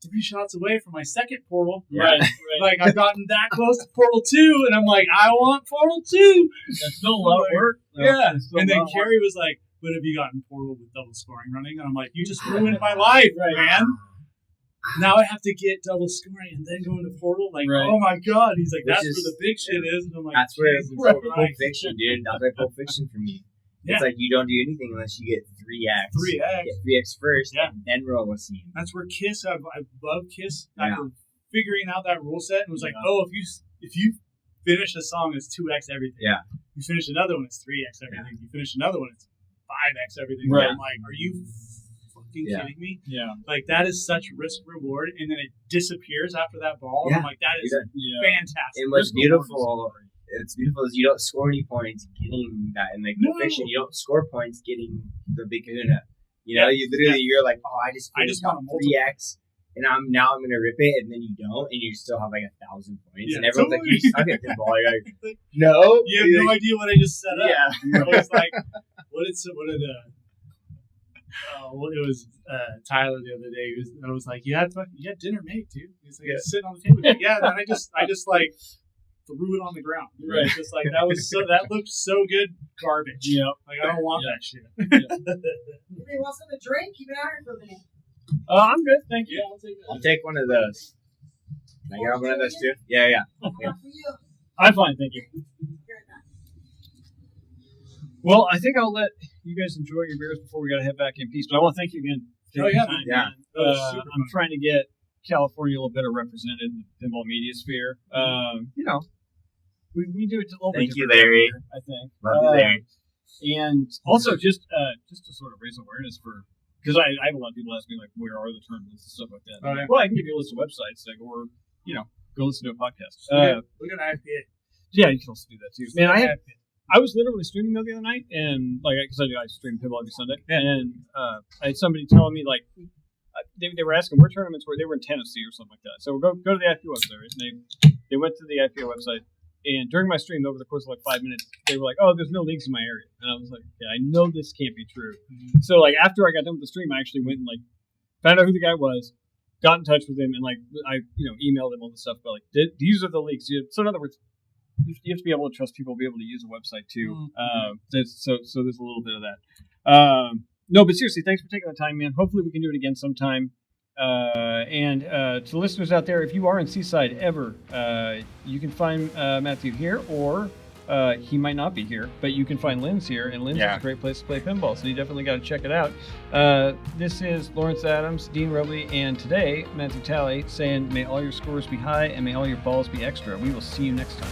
[SPEAKER 9] 3 shots away from my second Portal.
[SPEAKER 8] Right.
[SPEAKER 9] Like, I've gotten that close to Portal 2, and I'm like, I want Portal 2.
[SPEAKER 8] That's still a lot of work.
[SPEAKER 9] Yeah. And then Carrie was like, but have you gotten Portal with double scoring running? And I'm like, you just ruined my life, man. Now I have to get double scoring and then go into Portal. Like, oh my God. He's like, that's where the big shit is. And I'm like,
[SPEAKER 1] that's where Pulp Fiction, dude. That's where Pulp Fiction for me. It's like you don't do anything unless you get 3x.
[SPEAKER 9] 3x.
[SPEAKER 1] Get 3x first, then roll a scene.
[SPEAKER 9] That's where Kiss, I love Kiss. After figuring out that rule set, and was like, oh, if you finish a song, it's 2x everything. Yeah. You finish another one, it's 3x everything. You finish another one, it's 5x everything. Right. I'm like, are you fucking kidding me? Yeah. Like, that is such risk reward, and then it disappears after that ball. Yeah. I'm like, that is fantastic.
[SPEAKER 1] And what's beautiful is you don't score any points getting that. In like fiction, you don't score points getting the big kahuna. You know, you're like, oh, I just want 3x, and I'm gonna rip it, and then you don't, and you still have like 1,000 points, and everyone's like, you suck at pinball. You're like, no,
[SPEAKER 9] you have no idea what I just set up. Yeah, it was like, it was Tyler the other day. I was like, you had dinner made, dude. He's like, sitting on the table. Like, yeah, and then I just like threw it on the ground. Right. It's just like that looked so good, garbage. Yeah. Like I don't want that shit.
[SPEAKER 10] Anybody want something to drink? Keep it out here for a minute.
[SPEAKER 8] I'm good, thank you.
[SPEAKER 9] Yeah,
[SPEAKER 1] I'll take one of those. Can I get one of those too? Yeah.
[SPEAKER 8] I'm fine, thank you. Well, I think I'll let you guys enjoy your beers before we got to head back in peace. But I want to thank you again. I'm trying to get California a little better represented in the pinball media sphere. We do it a little bit.
[SPEAKER 1] Thank you, Larry.
[SPEAKER 8] Here, I think.
[SPEAKER 1] Love you, Larry.
[SPEAKER 8] And also just to sort of raise awareness for, because I have a lot of people ask me like, where are the tournaments and stuff like that.
[SPEAKER 9] Oh, yeah.
[SPEAKER 8] Well, I can give you a list of websites, like, or go listen to a podcast.
[SPEAKER 9] Look at IPA.
[SPEAKER 8] Yeah, you can also do that too. Man, I was literally streaming the other night, and like, because I stream pinball every Sunday, and I had somebody telling me like, they were asking where tournaments were. They were in Tennessee or something like that. So we'll go to the IPO website. And they went to the IPO website, and during my stream, over the course of like 5 minutes, they were like, "Oh, there's no leagues in my area," and I was like, "Yeah, I know this can't be true." Mm-hmm. So like after I got done with the stream, I actually went and like found out who the guy was, got in touch with him, and like I emailed him all the stuff about like these are the leagues. So in other words, you have to be able to trust people to be able to use a website too. So there's a little bit of that. No, but seriously, thanks for taking the time, man. Hopefully we can do it again sometime. And to listeners out there, if you are in Seaside ever, you can find Matthew here, or he might not be here, but you can find Lynn's here, and Lynn's is a great place to play pinball, so you definitely got to check it out. This is Lawrence Adams, Dean Robley, and today, Matthew Talley saying, may all your scores be high and may all your balls be extra. We will see you next time.